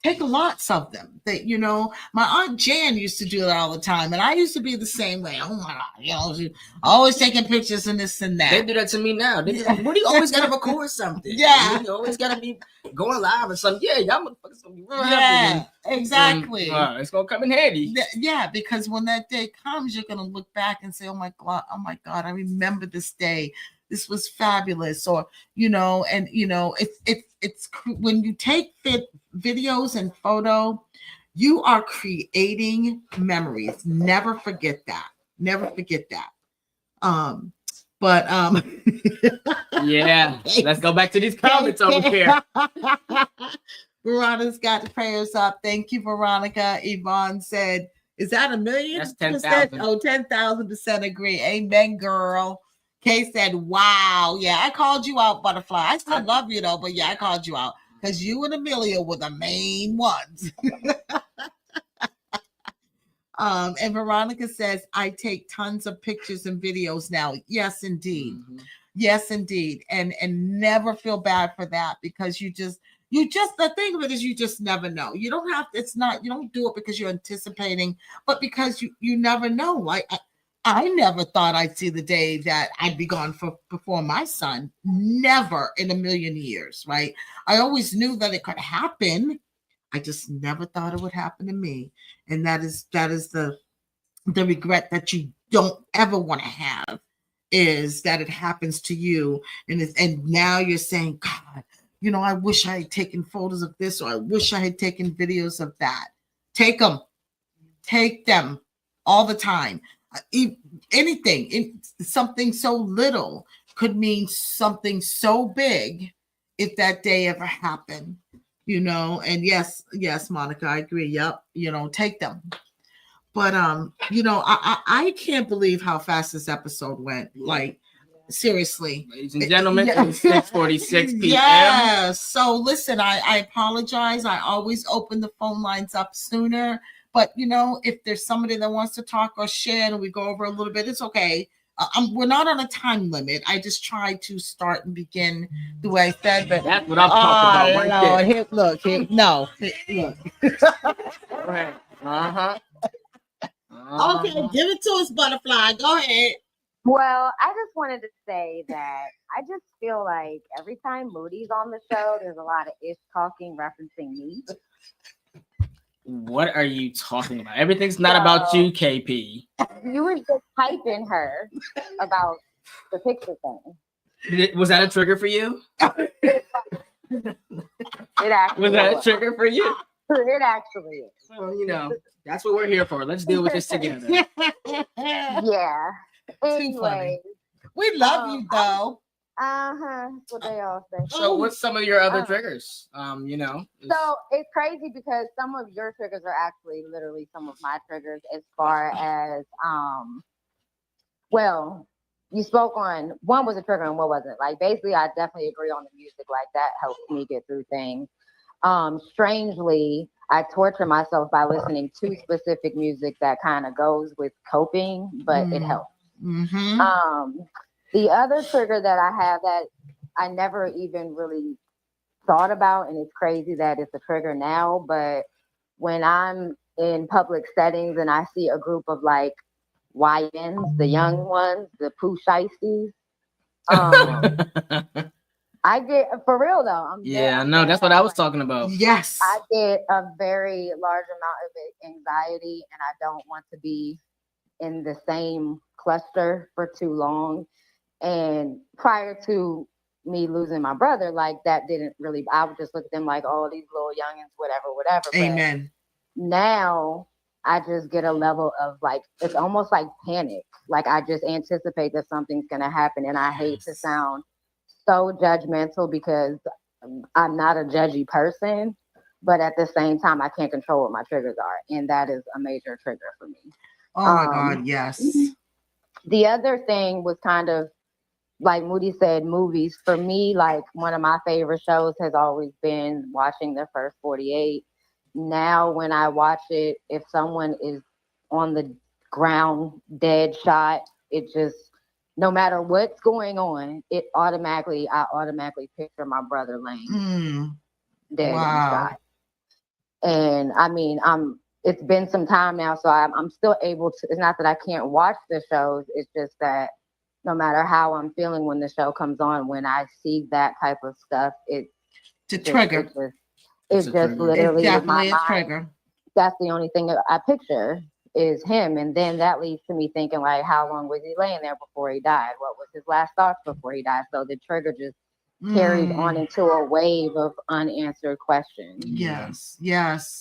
Take lots of them. That, you know, my Aunt Jan used to do that all the time, and I used to be the same way. Oh my God, you know, she always taking pictures and this and that. They do that to me now. They do like, what do you always gotta record something? Yeah, you always gotta be going live or something. Yeah, y'all motherfuckers gonna be real happy. Exactly. It's gonna come in handy. Yeah, because when that day comes, you're gonna look back and say, "Oh my God, I remember this day. This was fabulous." Or, you know, and you know, it's when you take videos and photo, you are creating memories. Never forget that. Never forget that. But yeah, let's go back to these comments over here. Veronica's got the prayers up. Thank you, Veronica. Yvonne said, "Is that 1,000,000%?" That's 10,000. Oh, 10,000% agree. Amen, girl. Kay said, "Wow, yeah, I called you out, Butterfly. I still love you though, but yeah, I called you out because you and Amelia were the main ones." And Veronica says, "I take tons of pictures and videos now." Yes, indeed. Yes, indeed. And never feel bad for that, because you just the thing of it is, you just never know. You don't have, it's not, you don't do it because you're anticipating, but because you never know. Like I never thought I'd see the day that I'd be gone before my son. Never in a million years, right? I always knew that it could happen. I just never thought it would happen to me. And that is the regret that you don't ever want to have, is that it happens to you. And now you're saying, God, you know, I wish I had taken photos of this, or I wish I had taken videos of that. Take them all the time. Anything, something so little could mean something so big if that day ever happened, you know. And yes, Monica, I agree. Yep, you know, take them. But you know, I can't believe how fast this episode went. Like, seriously. Ladies and gentlemen, it's 6:46 p.m. Yeah. So listen, I apologize. I always open the phone lines up sooner. But you know, if there's somebody that wants to talk or share and we go over a little bit, it's okay. We're not on a time limit. I just try to start and begin the way I said. But That's what I'm talking about right there. Here, look, here, no, look. Right. Uh-huh. Okay, give it to us, Butterfly. Go ahead. Well, I just wanted to say that I just feel like every time Moody's on the show, there's a lot of ish talking referencing me. What are you talking about? Everything's not about you, KP. You were just hyping her about the picture thing. Was that a trigger for you? It actually Was that a trigger for you? It actually is. Well, you know, that's what we're here for. Let's deal with this together. Yeah. Anyway. We love you though. That's what they all say. So what's some of your other triggers? You know. So it's crazy because some of your triggers are actually literally some of my triggers as far as well, you spoke on one was a trigger and what wasn't. Like basically I definitely agree on the music, like that helps me get through things. Strangely, I torture myself by listening to specific music that kind of goes with coping, but it helps. Mm-hmm. The other trigger that I have that I never even really thought about, and it's crazy that it's a trigger now, but when I'm in public settings and I see a group of like YNs, the young ones, the poo shiesties, I get, for real though. No, that's what I was talking about. Yes. I get a very large amount of anxiety and I don't want to be in the same cluster for too long. And prior to me losing my brother, like that didn't really, I would just look at them like, oh, these little youngins, whatever. Amen. But now I just get a level of like, it's almost like panic. Like I just anticipate that something's going to happen. And I hate to sound so judgmental because I'm not a judgy person, but at the same time, I can't control what my triggers are. And that is a major trigger for me. Oh my God, yes. The other thing was kind of like Moody said, movies. For me, like one of my favorite shows has always been watching The First 48. Now when I watch it, if someone is on the ground dead shot, it just, no matter what's going on, I automatically picture my brother laying dead in the shot. And I mean, it's been some time now, so I'm still able to, it's not that I can't watch the shows, it's just that no matter how I'm feeling when the show comes on, when I see that type of stuff, it's a trigger. It's just literally definitely my a trigger. That's the only thing that I picture is him. And then that leads to me thinking like, how long was he laying there before he died? What was his last thoughts before he died? So the trigger just carries on into a wave of unanswered questions. Yes.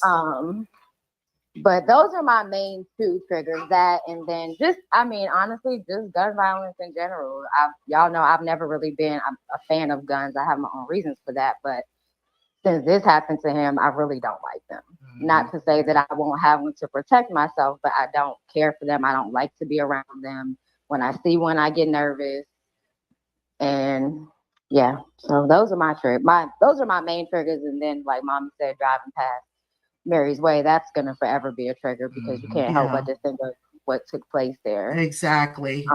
But those are my main two triggers, that and then just, I mean, honestly, just gun violence in general. Y'all know I've never really been a fan of guns. I have my own reasons for that. But since this happened to him, I really don't like them. Not to say that I won't have one to protect myself, but I don't care for them. I don't like to be around them. When I see one, I get nervous. And yeah, so those are my triggers. Those are my main triggers. And then, like Mommy said, driving past Mary's Way, that's gonna forever be a trigger because you can't help but to think of what took place there. Exactly.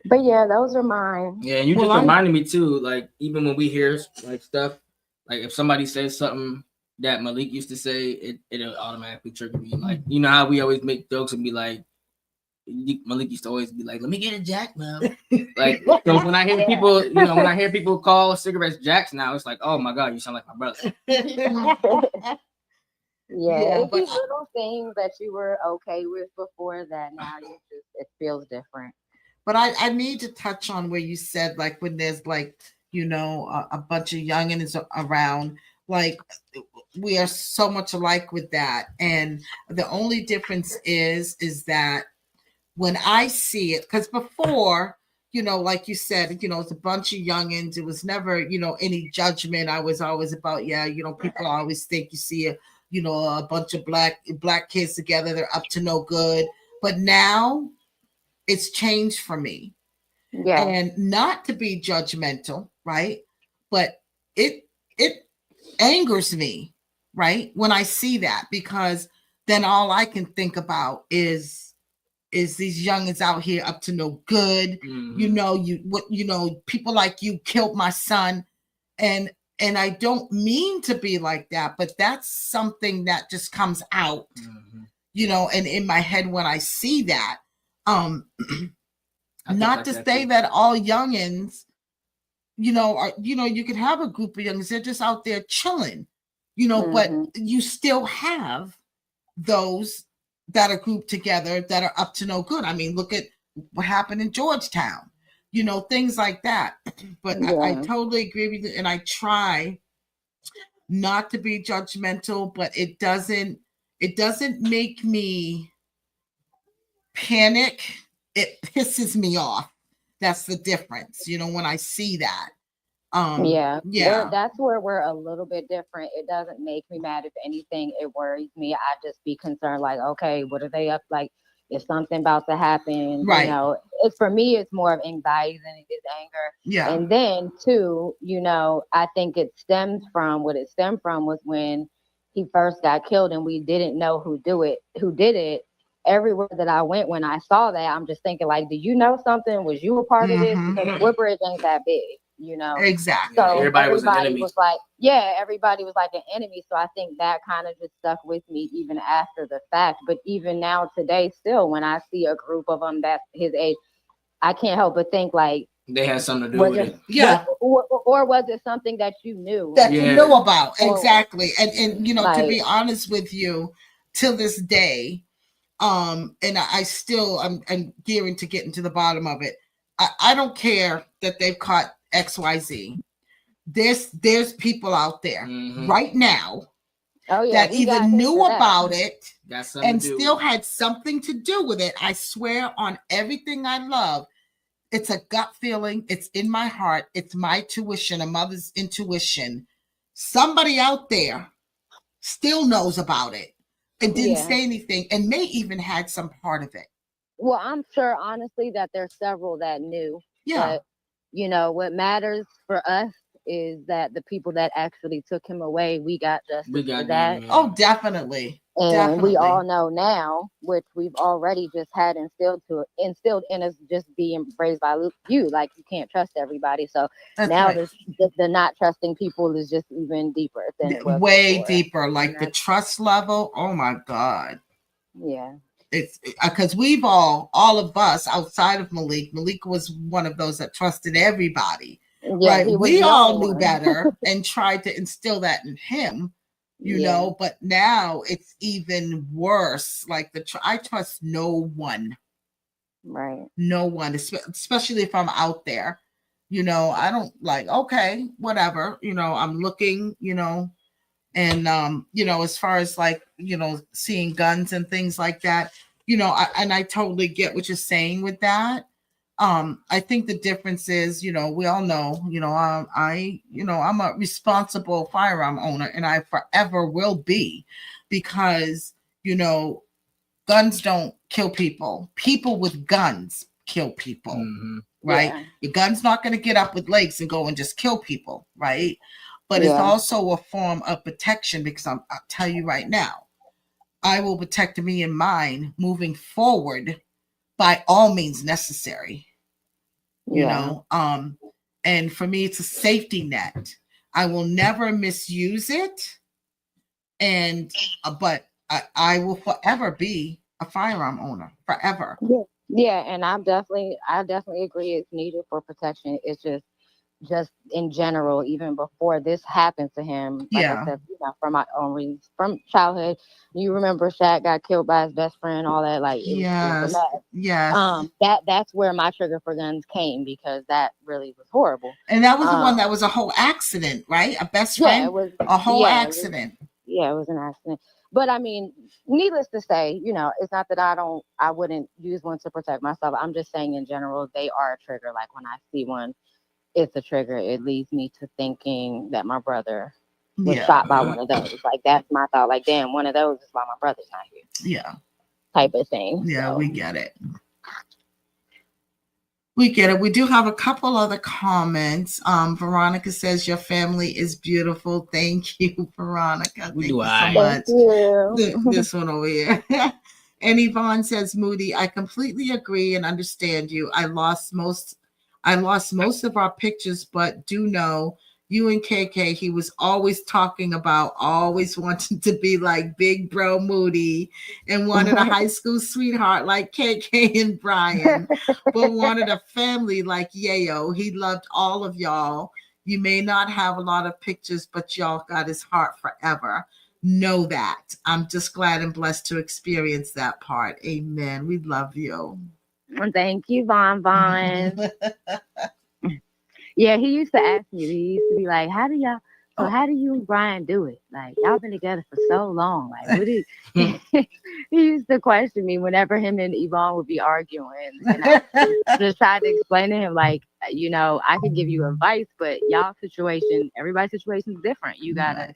But yeah, those are mine. Yeah, and you just reminded me too, like even when we hear like stuff, like if somebody says something that Malik used to say, it'll automatically trigger me. Like, you know how we always make jokes and be like, Malik used to always be like, let me get a Jack now. Like, so when I hear people, you know, when I hear people call cigarettes Jacks now, it's like, oh my God, you sound like my brother. Yeah, it's these little things that you were okay with before that now it feels different. But I need to touch on where you said like when there's like a bunch of youngins around. Like, we are so much alike with that. And the only difference is that when I see it, because before, like you said, it's a bunch of youngins. It was never, any judgment. I was always about, people always think you see a bunch of black kids together, they're up to no good. But now it's changed for me. Yeah. And not to be judgmental, right? But it angers me, right? When I see that, because then all I can think about is these youngins out here up to no good. People like you killed my son. And I don't mean to be like that, but that's something that just comes out, and in my head when I see that. Not to say that all youngins, are, you could have a group of youngins, they're just out there chilling, but you still have those that are grouped together that are up to no good. I mean, look at what happened in Georgetown, things like that. But I totally agree with you. And I try not to be judgmental, but it doesn't make me panic. It pisses me off. That's the difference, when I see that. Yeah. That's where we're a little bit different. It doesn't make me mad. If anything, it worries me. I just be concerned, like, okay, what are they up? Like, if something about to happen, right? It's, for me, it's more of anxiety than it is anger. Yeah. And then too, I think it stemmed from was when he first got killed and we didn't know who did it. Everywhere that I went when I saw that, I'm just thinking, like, do you know something? Was you a part of this? Because Woodbridge ain't that big, Exactly. So everybody was an enemy. was like, everybody was like an enemy. So I think that kind of just stuck with me even after the fact. But even now today, still, when I see a group of them that's his age, I can't help but think, like, they had something to do with it. Yeah. Or was it something that you knew? That you knew about. Exactly. And like, to be honest with you, till this day, and I still, I'm gearing to getting to the bottom of it. I don't care that they've caught XYZ. There's people out there right now that either knew about it and still had something to do with it. I swear on everything I love, it's a gut feeling. It's in my heart. It's my tuition, a mother's intuition. Somebody out there still knows about it and didn't say anything, and may even had some part of it. Well, I'm sure, honestly, that there's several that knew. Yeah. But, what matters for us is that the people that actually took him away, we got justice for that. Oh, definitely. And we all know now, which we've already just had instilled in us, just being raised by you, like, you can't trust everybody. So now the not trusting people is just even deeper than it was way before. deeper. Like the trust level. Oh my God. Yeah. It's because we've all of us outside of Malik was one of those that trusted everybody. Yeah, right. We all knew better and tried to instill that in him. But now it's even worse. Like I trust no one. Right. No one, especially if I'm out there. I don't like, okay, whatever. I'm looking, and as far as like, seeing guns and things like that, I totally get what you're saying with that. I think the difference is, we all know, I'm a responsible firearm owner and I forever will be, because, guns don't kill people. People with guns kill people, right? Yeah. Your gun's not going to get up with legs and go and just kill people, right? But it's also a form of protection, because I'll tell you right now, I will protect me and mine moving forward by all means necessary. And for me, it's a safety net. I will never misuse it. And but I will forever be a firearm owner, forever. Yeah, and I definitely agree. It's needed for protection. It's just just in general, even before this happened to him. Like Yeah. I said, from my own reasons, from childhood. You remember Shaq got killed by his best friend, all that. Like it was Yes. a mess. Yes. That's where my trigger for guns came because that really was horrible. And that was the one Um, that was a whole accident, right? A best yeah, it friend, was. a whole Yeah, it was. accident. Yeah, it was an accident. But I mean, needless to say, it's not that I wouldn't use one to protect myself. I'm just saying in general, they are a trigger. Like when I see one, it's a trigger. It leads me to thinking that my brother was Yeah. shot by one of those. Like that's my thought. Like, damn, one of those is why my brother's not here. Yeah. Type of thing. Yeah, So, we get it. We get it. We do have a couple other comments. Veronica says your family is beautiful. Thank you, Veronica. We Thank do you so aight. much. thank you. This one over here. And Yvonne says, Moody, I completely agree and understand you. I lost most of our pictures, but do know you and KK, he was always talking about always wanting to be like big bro Moody and wanted a high school sweetheart like KK and Brian, but wanted a family like Yayo. He loved all of y'all. You may not have a lot of pictures, but y'all got his heart forever. Know that. I'm just glad and blessed to experience that part. Amen. We love you. Thank you, Von Von. Yeah, he used to ask me. He used to be like, "How do y'all? So how do you and Brian do it? Like y'all been together for so long. Like what do you?" He used to question me whenever him and Yvonne would be arguing, and I just tried to explain to him like, I could give you advice, but everybody's situation is different. You gotta,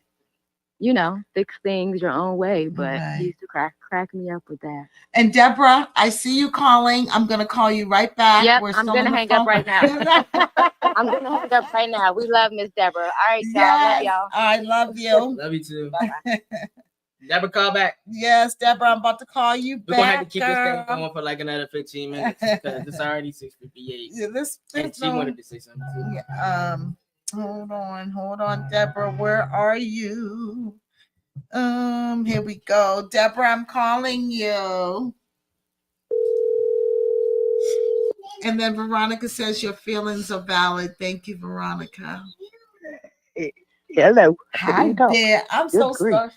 fix things your own way. But Right. he used to crack me up with that. And Deborah, I see you calling. I'm going to call you right back. Yep, We're I'm still gonna on the hang up phone. right now. I'm gonna hang up right now. We love Miss Deborah. All right, y'all. Love Yes, y'all. I love you. Love you too. Bye-bye. Never call back. Yes, Deborah, I'm about to call you We're back. gonna have to keep this thing girl. going for like another 15 minutes because it's already 6:58. Yeah, this And she wanted to say something too. Yeah, hold on, Deborah. Where are you? Here we go. Deborah, I'm calling you. And then Veronica says your feelings are valid. Thank you, Veronica. Hello. Hi there. I'm Good so grief. sorry.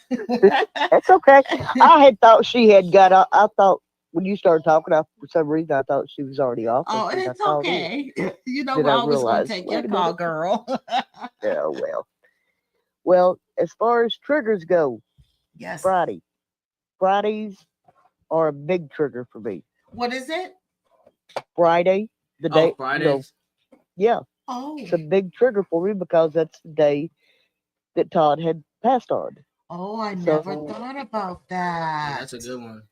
That's okay. I had thought she had got off. I thought when you started talking, for some reason, I thought she was already off. Oh, and I it's called in. okay. You know, Then we're I always going realized, to take wait your a call, minute. girl. Oh, well. Well, as far as triggers go, Yes. Fridays are a big trigger for me. What is it? Friday, the day. Fridays. Yeah, Oh. it's a big trigger for me because that's the day that Todd had passed on. Oh, I So- never thought about Yeah, that. that's a good one.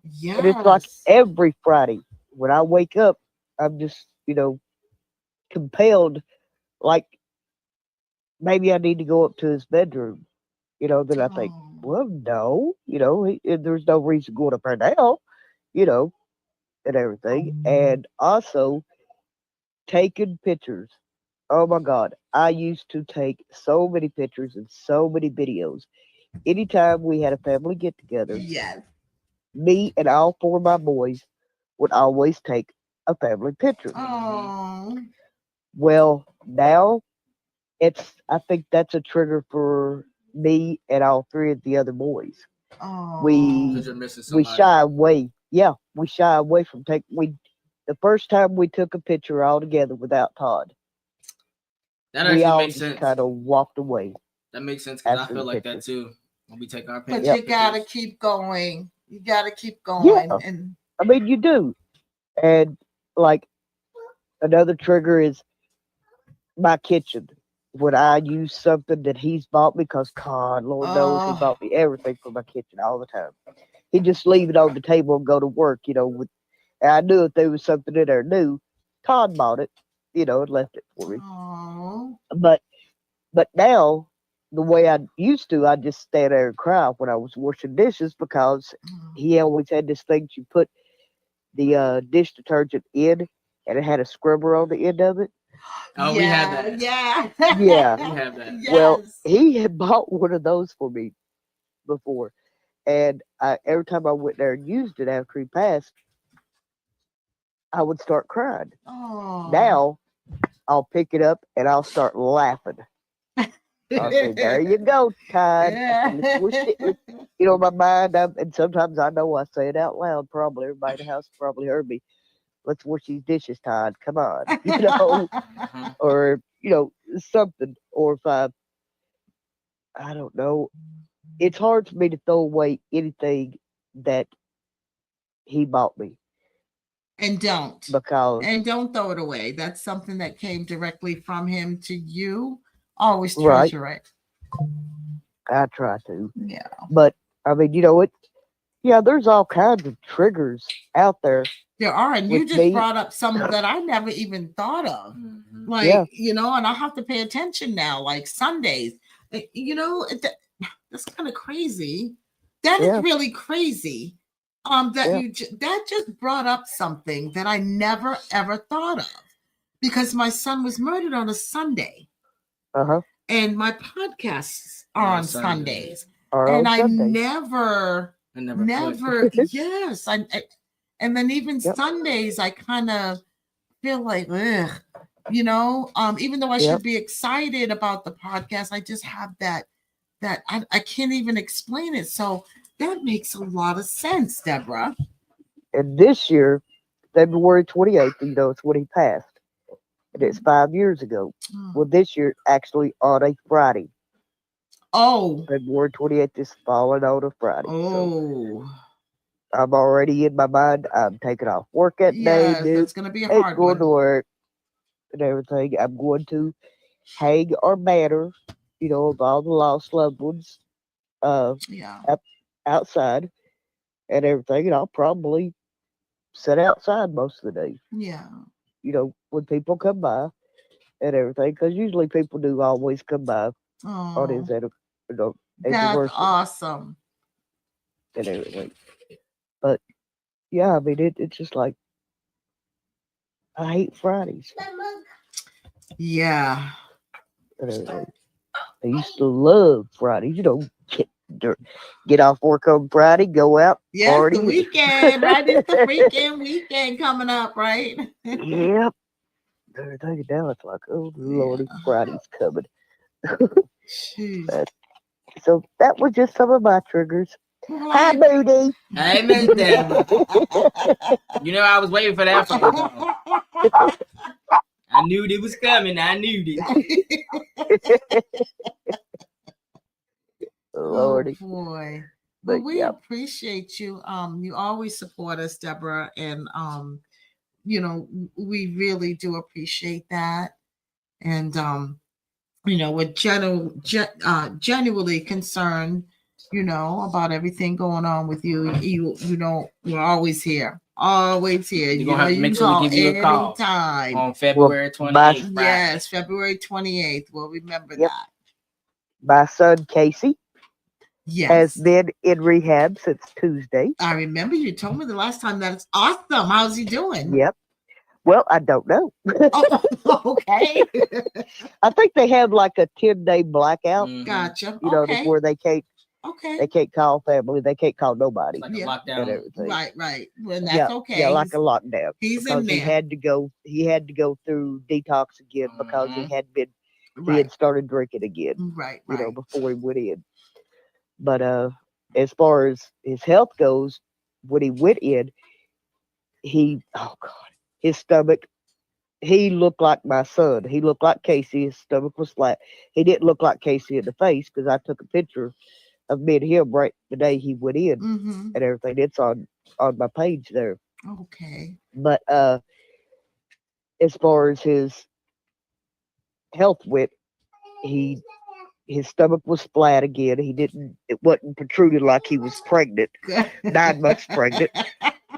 Yes. And it's like every Friday when I wake up, I'm just, compelled, like maybe I need to go up to his bedroom. Then I think, Oh. well, no, there's no reason going up there now, and everything. And also taking pictures. Oh my God. I used to take so many pictures and so many videos. Anytime we had a family get together, Yes. me and all four of my boys would always take a family picture. Oh. Well, now I think that's a trigger for me and all three of the other boys. Oh. Because you're missing We somebody. shy away. Yeah, we shy away from the first time we took a picture all together without Todd. That We actually all makes just sense. kind of walked away. That makes sense because I after feel the like picture. that too. When we take our But pictures. you gotta keep going. You gotta keep going. Yeah. And I mean, you do. And like another trigger is my kitchen. When I use something that he's bought me, because God, Lord knows he Oh. bought me everything for my kitchen all the time. He just leave it on the table and go to work, and I knew if there was something in there new, Todd bought it, and left it for me. Oh. But now, the way I used to, I just stand there and cry when I was washing dishes because he always had this thing to put the dish detergent in, and it had a scrubber on the end of it. Oh, we have that. Yeah. Yeah. We have that. Yes. Well, he had bought one of those for me before, and every time I went there and used it after he passed, I would start crying. Oh. Now, I'll pick it up and I'll start laughing. I'll say, "There you go, Todd." Let's wish it- You know, my mind, and sometimes I know I say it out loud. Probably everybody in the house probably heard me. Let's wash these dishes, Todd. Come on, you know, Mhm. or something. Or if I don't know. It's hard for me to throw away anything that he bought me And don't. because And don't throw it away. That's something that came directly from him to you. Always Right. treasure it. I try to. Yeah. But I mean, yeah, there's all kinds of triggers out there. There are. And you With just me- brought up some that I never even thought of. Mhm. Like, Yeah. and I have to pay attention now, like Sundays. That's kind of crazy. That is Yeah. really crazy. That Yeah. that just brought up something that I never ever thought of, because my son was murdered on a Sunday, Uh-huh. and my podcasts are On on Sunday. Sundays, Or and on I Sunday. I never, yes, and then even Yep. Sundays, I kind of feel like, ugh, even though I Yep. should be excited about the podcast, I just have that I can't even explain it. So that makes a lot of sense, Deborah. And this year, February 28th, it's when he passed. And it's 5 years ago. Well, this year, actually on a Friday. Oh, February 28th is falling on a Friday. So oh, I'm already in my mind. I'm taking off work that day. yes, Dude. that's gonna be a Ain't hard going to one. work and everything. I'm going to hang our banner, of all the lost loved ones, Yeah, outside and everything. And I'll probably sit outside most of the day, yeah. when people come by and everything. Because usually people do always come by on his Oh, that's anniversary awesome. and everything. But yeah, I mean, it's just like, I hate Fridays Yeah. and everything. I used to love Fridays, get off work on Friday, go out, Yes, party. the weekend, right? It's the freaking weekend coming up, right? Yep. Everything now, it's like, oh Lordy, Friday's coming. Jeez. So that was just some of my triggers. Well, Hi, Moody. Hey, Miss Deborah. I was waiting for that. I knew it was coming. I knew it. Lordy. Oh boy. But But we yeah, appreciate you. You always support us, Deborah, and we really do appreciate that. And we're genuinely concerned, about everything going on with you. We're always here. Always here. You're gonna have to You make can sure we call give you a call anytime. on February 28th. Yes, February 28th. We'll remember Yep. that. my son Casey has Yes. been in rehab since Tuesday. I remember you told me the last time. That's awesome. How's he doing? Yep. Well, I don't know. Oh, okay. I think they have like a 10-day blackout, Mhm. Gotcha. to Okay. where they can't Okay. call family, they can't call nobody Like a Yeah. lockdown. and everything. Right. Well, that's Yeah, okay. yeah, like a lockdown. he's in Because he there. had to go through detox again because he Mhm. he Right. had started drinking again, Right. before he went in. But as far as his health goes, when he went in, oh God, his stomach, he looked like my son. He looked like Casey. His stomach was flat. He didn't look like Casey in the face because I took a picture of me and him right the day he went in Mm-hmm. and everything. It's on my page there. Okay. But as far as his health went, his stomach was flat again. It wasn't protruded like he was pregnant, 9 months pregnant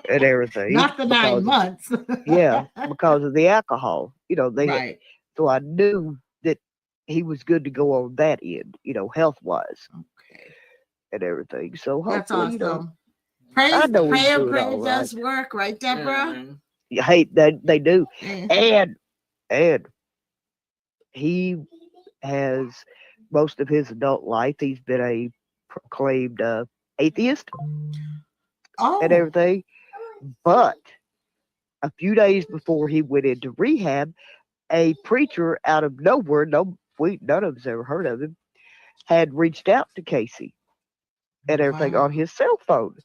and everything. Not the 9 months. Yeah, because of the alcohol. Right. So I knew that he was good to go on that end, health wise Okay. and everything. So That's hopefully, awesome. I know he's Prayer doing all does work, right, Deborah? Mhm. hey, they do. Yeah. And he has most of his adult life, he's been a proclaimed atheist Oh. and everything. But a few days before he went into rehab, a preacher out of nowhere, none of us ever heard of him, had reached out to Casey and everything Wow. on his cell phone.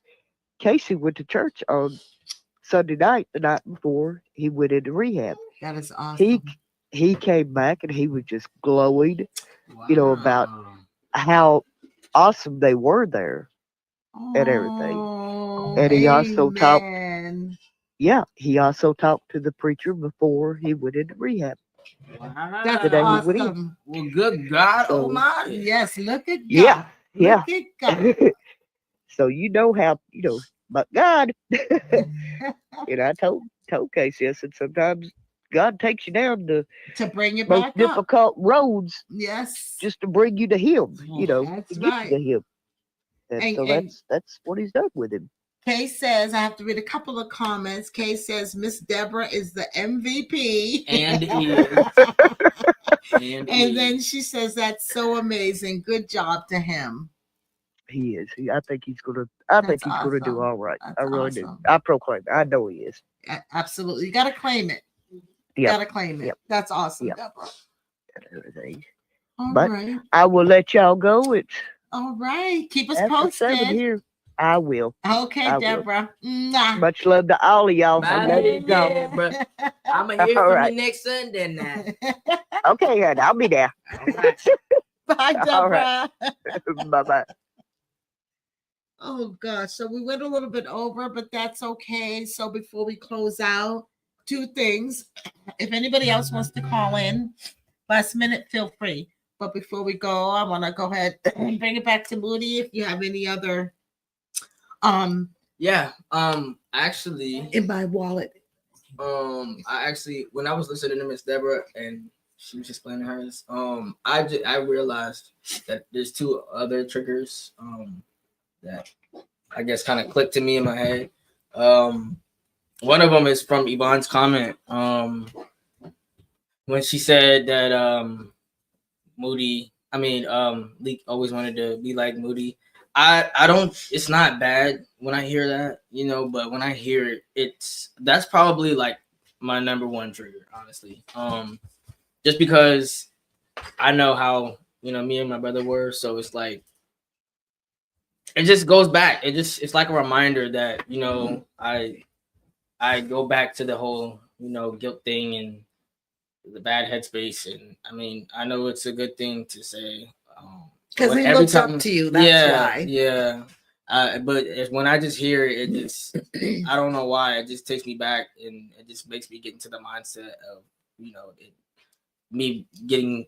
Casey went to church on Sunday night, the night before he went into rehab. That is He awesome. he came back and he was just glowing, about Wow. how awesome they were there and everything. Oh, And he also talked, amen. he also talked to the preacher before he went into rehab. That's The day he went in. awesome. Well, good God So- Almighty. Yes, look at God. Yeah, yeah. Look at God. So how, but God, I told Casey, I said, sometimes God takes you down the To bring it most back up. difficult roads Yes. just to bring you to Him, That's to get right. you to Him. And, And- so and- that's what He's done with him. Kay says, I have to read a couple of comments. Kay says, Miss Deborah is the MVP. And is. And then she says, that's so amazing. Good job to him. He is. I think he's gonna. I think That's he's gonna do awesome. all right. That's I really do. awesome. I proclaim. I know he is. Absolutely. You got to claim it. You Yep. got to claim it. Yep. That's awesome, Yep. Deborah. And everything. All But- right. I will let y'all go. It's All right. Keep us after 7 posted. here. I will. Okay, I will. Deborah. Mwah. Much love to all of y'all. Bye, I love you, y'all. Deborah. I'm gonna hear All from right. you next Sunday night. Okay, good. I'll be there. All right. Bye, All Deborah. right. Bye bye. Oh gosh, so we went a little bit over, but that's okay. So before we close out, 2 things. If anybody else wants to call in, last minute, feel free. But before we go, I want to go ahead and bring it back to Moody. If you have any other, Yeah. Actually, in my wallet. I actually, when I was listening to Miss Deborah and she was explaining hers, I realized that there's 2 other triggers, that I guess kind of clicked to me in my head. One of them is from Yvonne's comment, when she said that Leak always wanted to be like Moody. I don't, it's not bad when I hear that, but when I hear it, that's probably like my number 1 trigger, honestly. Just because I know how, me and my brother were, so it's like, it just goes back. It's like a reminder that, I go back to the whole, guilt thing and the bad headspace. And I know it's a good thing to say. Because but he every looks time- up to you. That's why. Yeah. But when I just hear it, it just, I don't know why. It just takes me back and it just makes me get into the mindset of, me getting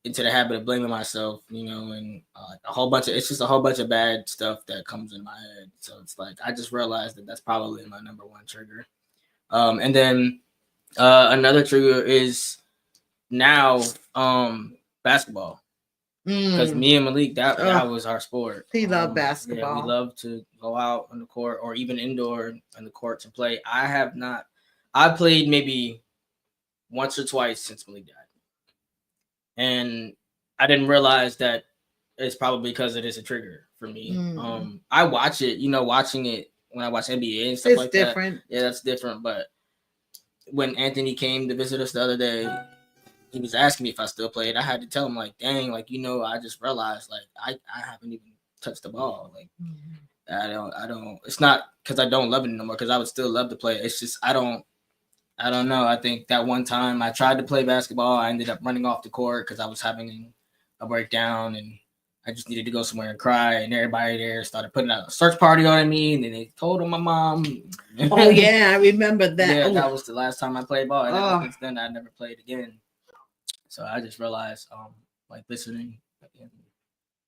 into the habit of blaming myself, and it's just a whole bunch of bad stuff that comes in my head. So it's like, I just realized that that's probably my number 1 trigger. And then another trigger is now basketball. Because me and Malik, that was our sport. He loved Yeah, basketball. we love to go out on the court or even indoor on the court to play. I played maybe once or twice since Malik died. And I didn't realize that it's probably because it is a trigger for me. I watch it, watching it when I watch NBA and stuff It's like that. different. Yeah, that's different. But when Anthony came to visit us the other day, he was asking me if I still played. I had to tell him, like, dang, like, I just realized, like, I haven't even touched the ball. Like, I don't, it's not because I don't love it anymore, because I would still love to play. It's just, I don't know. I think that one time I tried to play basketball, I ended up running off the court because I was having a breakdown and I just needed to go somewhere and cry. And everybody there started putting out a search party on me. And then they told my mom. Oh, yeah. I remember that. Yeah, Oh, that was the last time I played ball. And Oh. ever since then, I never played again. So I just realized, like listening and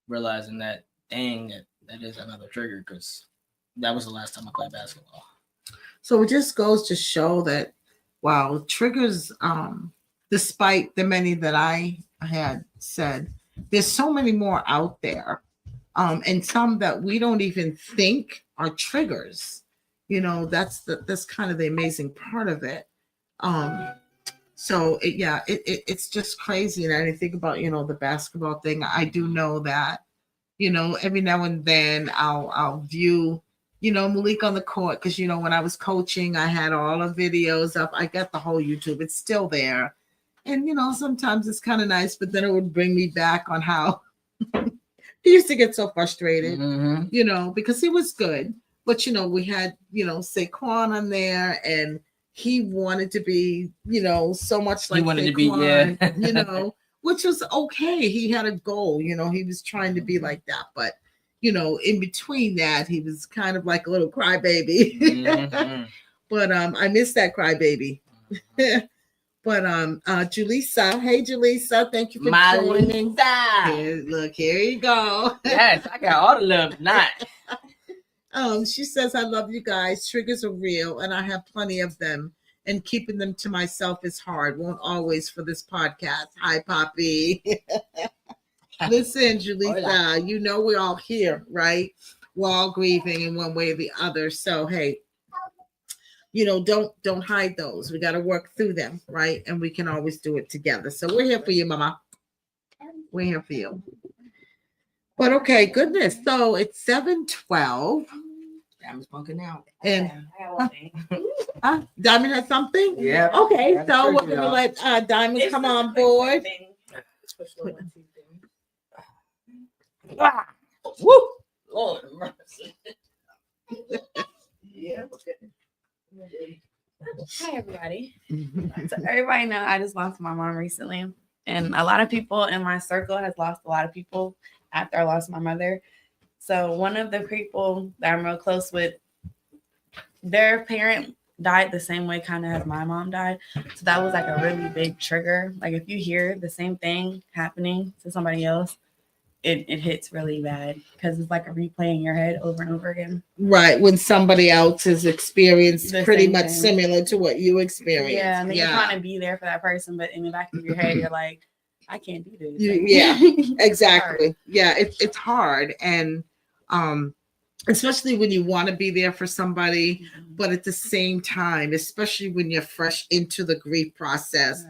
realizing that, dang, that is another trigger, because that was the last time I played basketball. So it just goes to show that, wow, triggers, despite the many that I had said, there's so many more out there. And some that we don't even think are triggers. That's kind of the amazing part of it. So it's just crazy. And I think about, the basketball thing. I do know that, every now and then I'll view, Malik on the court, because when I was coaching, I had all the videos up. I got the whole YouTube. It's still there. And sometimes it's kind of nice, but then it would bring me back on how he used to get so frustrated, Mhm. because he was good. But we had, Saquon on there, and he wanted to be, so much He like wanted to be, yeah. Saquon, which was okay. He had a goal, he was trying to be like that. But in between that, he was kind of like a little crybaby. Mhm. But I miss that crybaby. But Julissa, hey Julissa, thank you for joining. Here, look, here you go. Yes, I got all the love tonight. She says, I love you guys. Triggers are real, and I have plenty of them. And keeping them to myself is hard. Won't always for this podcast. Hi, Poppy. Listen, Julissa, we're all here, right? We're all grieving in one way or the other. So hey, don't hide those. We got to work through them, right? And we can always do it together. So we're here for you, Mama. We're here for you. But okay, goodness. So it's 7:12. I'm smoking now. And Diamond has something? Yeah. Okay, Got the so we're trigger, gonna y'all. let Diamond come on board. Ah, woo! Lord have mercy. Yeah. Hi, everybody. So everybody know I just lost my mom recently, and a lot of people in my circle has lost a lot of people after I lost my mother. So one of the people that I'm real close with, their parent died the same way kind of as my mom died. So that was like a really big trigger. Like if you hear the same thing happening to somebody else, it hits really bad because it's like a replay in your head over and over again. Right, when somebody else has experienced The pretty same much thing. similar to what you experienced. Yeah, and then you're trying to be there for that person, but in the back of your head, you're like, I can't do this. Yeah, It's exactly. hard. Yeah, it's hard, and especially when you want to be there for somebody, but at the same time, especially when you're fresh into the grief process,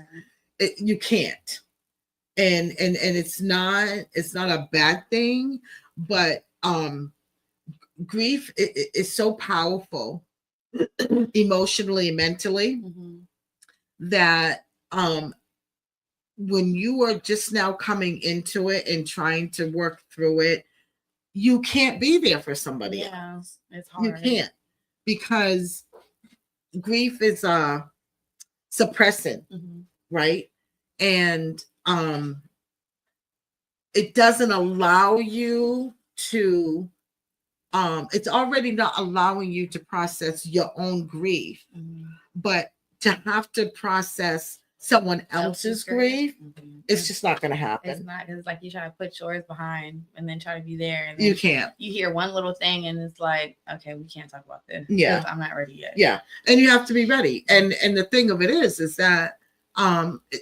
you can't. And it's not a bad thing, but grief is so powerful emotionally and mentally Mhm. that when you are just now coming into it and trying to work through it, you can't be there for somebody else. It's hard. You can't, because grief is suppressant, Mhm. right? And it doesn't allow you to it's already not allowing you to process your own grief, Mhm. but to have to process someone else's grief, Mhm. it's just not going to It's happen. not because it's like you try to put yours behind and then try to be there, and then You can't. you hear one little thing and it's like, okay, we can't talk about this. Yeah. 'Cause I'm not ready yet. Yeah, and you have to be ready. And the thing of it is that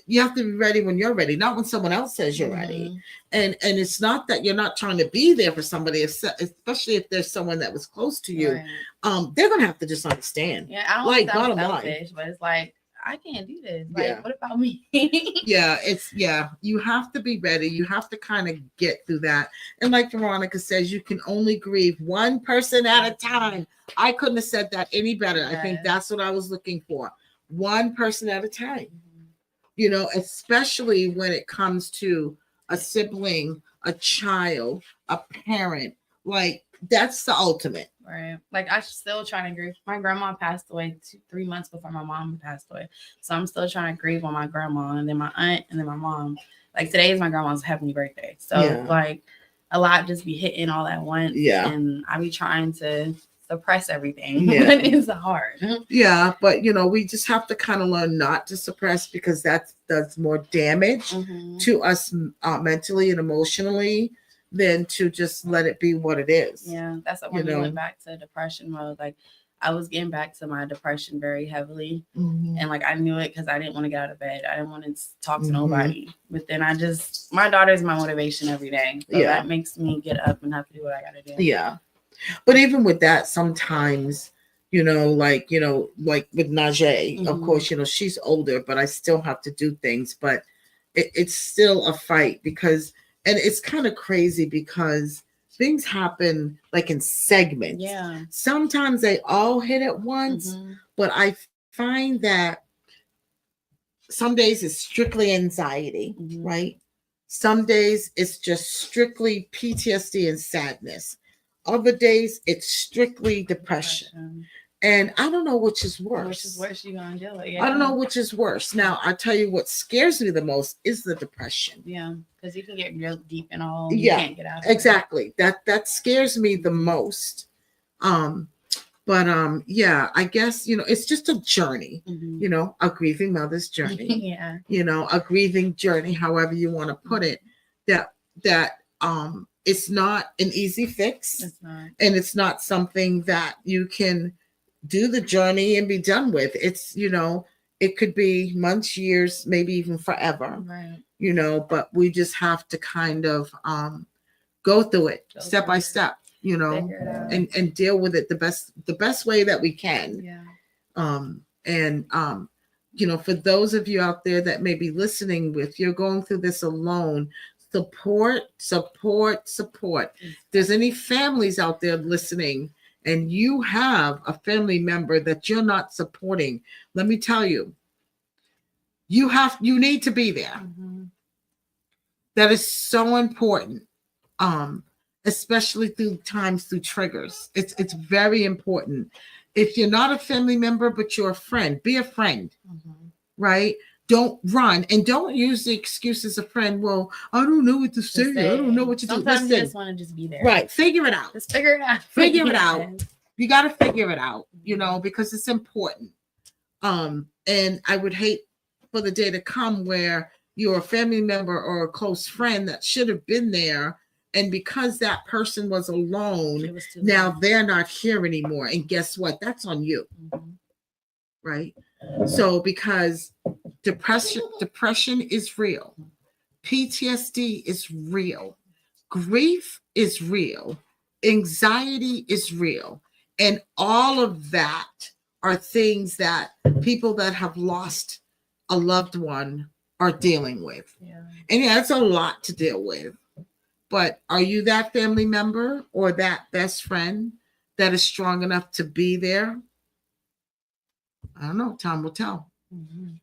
you have to be ready when you're ready, not when someone else says you're ready. Mhm. And it's not that you're not trying to be there for somebody, especially if there's someone that was close to you. Right. They're gonna have to just understand. Yeah, I don't Like, want to sound bottom line. selfish, but it's like I can't do this. Like, Yeah. what about me? Yeah, you have to be ready. You have to kind of get through that. And like Veronica says, you can only grieve one person at a time. I couldn't have said that any better. I think Yes. that's what I was looking for. One person at a time. Mhm. Especially when it comes to a sibling, a child, a parent. Like, that's the ultimate. Right. Like I still trying to grieve. My grandma passed away 3 months before my mom passed away. So I'm still trying to grieve on my grandma and then my aunt and then my mom. Like today is my grandma's heavenly birthday. So Yeah. like a lot just be hitting all at once. Yeah. And I be trying to suppress everything. Yeah. But it's hard. Yeah, but we just have to kind of learn not to suppress, because that does more damage Mhm. to us mentally and emotionally than to just let it be what it is. Yeah, that's when we went back to depression mode. Like I was getting back to my depression very heavily. Mhm. And like I knew it because I didn't want to get out of bed. I didn't want to talk to Mhm. nobody. But then my daughter's my motivation every day. So Yeah. that makes me get up and have to do what I gotta do. Yeah. But even with that, sometimes, like with Najee, of Mhm. course, she's older, but I still have to do things. But it's still a fight, because, and it's kind of crazy because things happen like in segments. Yeah. Sometimes they all hit at once, Mhm. but I find that some days it's strictly anxiety, Mhm. right? Some days it's just strictly PTSD and sadness. Other days it's strictly depression. And I don't know which is worse. Which is worse you gonna deal with? I don't know which is worse. Now, I tell you what scares me the most is the depression. Yeah, because you can get real deep in a hole. Yeah, You can't get out of it. Exactly. That scares me the most. But yeah, I guess it's just a journey. Mhm. A grieving mother's journey. Yeah. A grieving journey, however you want to put it. That it's not an easy fix, It's not. and it's not something that you can do the journey and be done with. It's it could be months, years, maybe even forever. Right. But we just have to kind of go through it Go step through by it. step, Figure it out. and deal with it the best way that we can. Yeah. And for those of you out there that may be listening, if you're going through this alone, support. If there's any families out there listening and you have a family member that you're not supporting, let me tell you, you need to be there. Mhm. That is so important. Especially through triggers. It's very important. If you're not a family member but you're a friend, be a friend. Mhm. Right? Don't run, and don't use the excuse as a friend. Well, I don't know what to say. Just I don't know what to do. Sometimes you Listen, just want to just be there. right? Figure it out. Just figure it out. Figure it out. Yes. You got to figure it out. Because it's important. And I would hate for the day to come where you're a family member or a close friend that should have been there, and because that person was alone, It was too now late. they're not here anymore. And guess what? That's on you, Mhm. right? So because depression is real, PTSD is real, grief is real, anxiety is real, and all of that are things that people that have lost a loved one are dealing with. Yeah. And yeah, it's a lot to deal with. But are you that family member or that best friend that is strong enough to be there? I don't know. Time will tell. Mhm.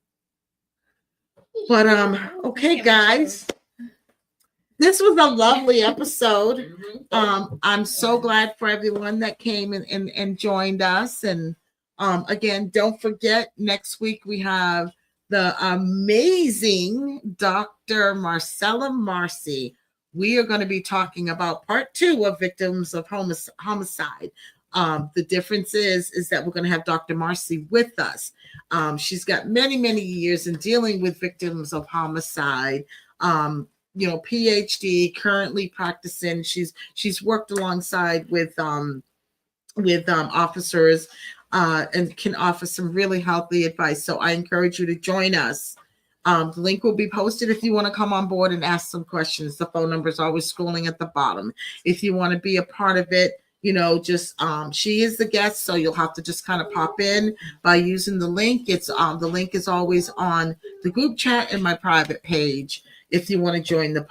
But okay, guys. This was a lovely episode. I'm so glad for everyone that came and joined us. And again, don't forget, next week we have the amazing Dr. Marcella Marcy. We are going to be talking about part 2 of victims of homicide. The difference is that we're going to have Dr. Marcy with us. She's got many, many years in dealing with victims of homicide. PhD, currently practicing. She's worked alongside with officers and can offer some really healthy advice. So I encourage you to join us. The link will be posted if you want to come on board and ask some questions. The phone number is always scrolling at the bottom. If you want to be a part of it, she is the guest, so you'll have to just kind of pop in by using the link. It's the link is always on the group chat and my private page if you want to join the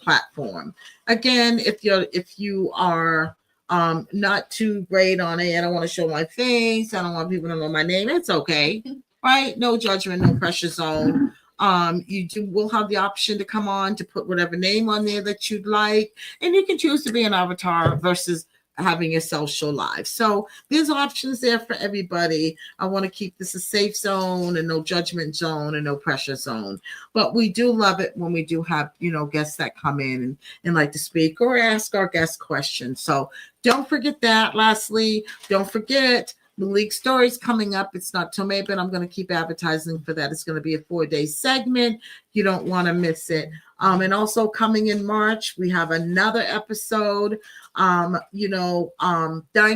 platform. Again, if you are not too great on it, I don't want to show my face, I don't want people to know my name, it's okay. Right? No judgment, no pressure zone. Will have the option to come on to put whatever name on there that you'd like, and you can choose to be an avatar versus having yourself show live. So there's options there for everybody. I want to keep this a safe zone and no judgment zone and no pressure zone. But we do love it when we do have, guests that come in and like to speak or ask our guests questions. So don't forget that. Lastly, don't forget Malik Stories coming up. It's not till May, but I'm going to keep advertising for that. It's going to be a 4-day segment. You don't want to miss it. And also coming in March, we have another episode. Dying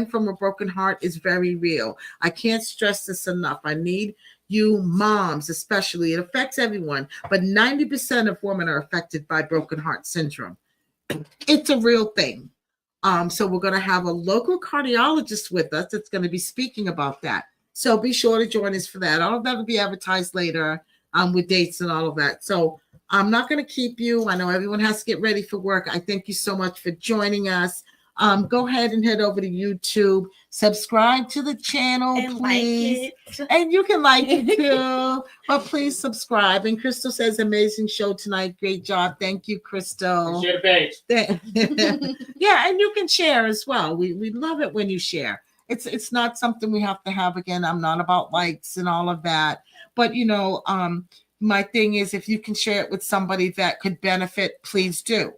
from a broken heart is very real. I can't stress this enough. I need you moms, especially. It affects everyone, but 90% of women are affected by broken heart syndrome. It's a real thing. So we're going to have a local cardiologist with us that's going to be speaking about that. So be sure to join us for that. All of that will be advertised later with dates and all of that. So I'm not going to keep you. I know everyone has to get ready for work. I thank you so much for joining us. Go ahead and head over to YouTube, subscribe to the channel, And please. like it. And you can like it too, but please subscribe. And Crystal says, amazing show tonight. Great job. Thank you, Crystal. Share the page. Yeah, and you can share as well. We love it when you share. It's not something we have to have. Again, I'm not about likes and all of that. But my thing is, if you can share it with somebody that could benefit, please do.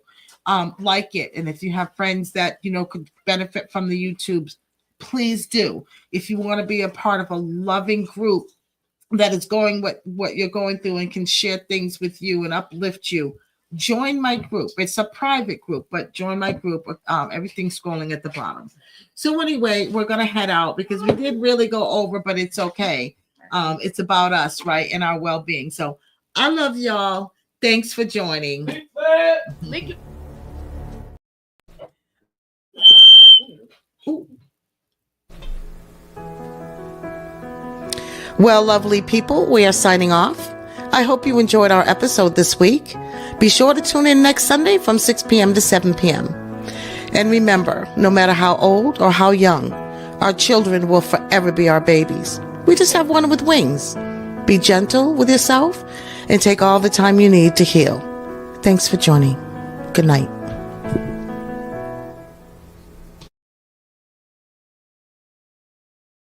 Like it. And if you have friends that could benefit from the YouTubes, please do. If you want to be a part of a loving group that is going what you're going through and can share things with you and uplift you, join my group. It's a private group, but join my group. Everything's scrolling at the bottom. So anyway, we're gonna head out because we did really go over, but it's okay. It's about us, right, and our well-being. So I love y'all. Thanks for joining. Well, lovely people, we are signing off. I hope you enjoyed our episode this week. Be sure to tune in next Sunday from 6 p.m. to 7 p.m. And remember, no matter how old or how young, our children will forever be our babies. We just have one with wings. Be gentle with yourself and take all the time you need to heal. Thanks for joining. Good night.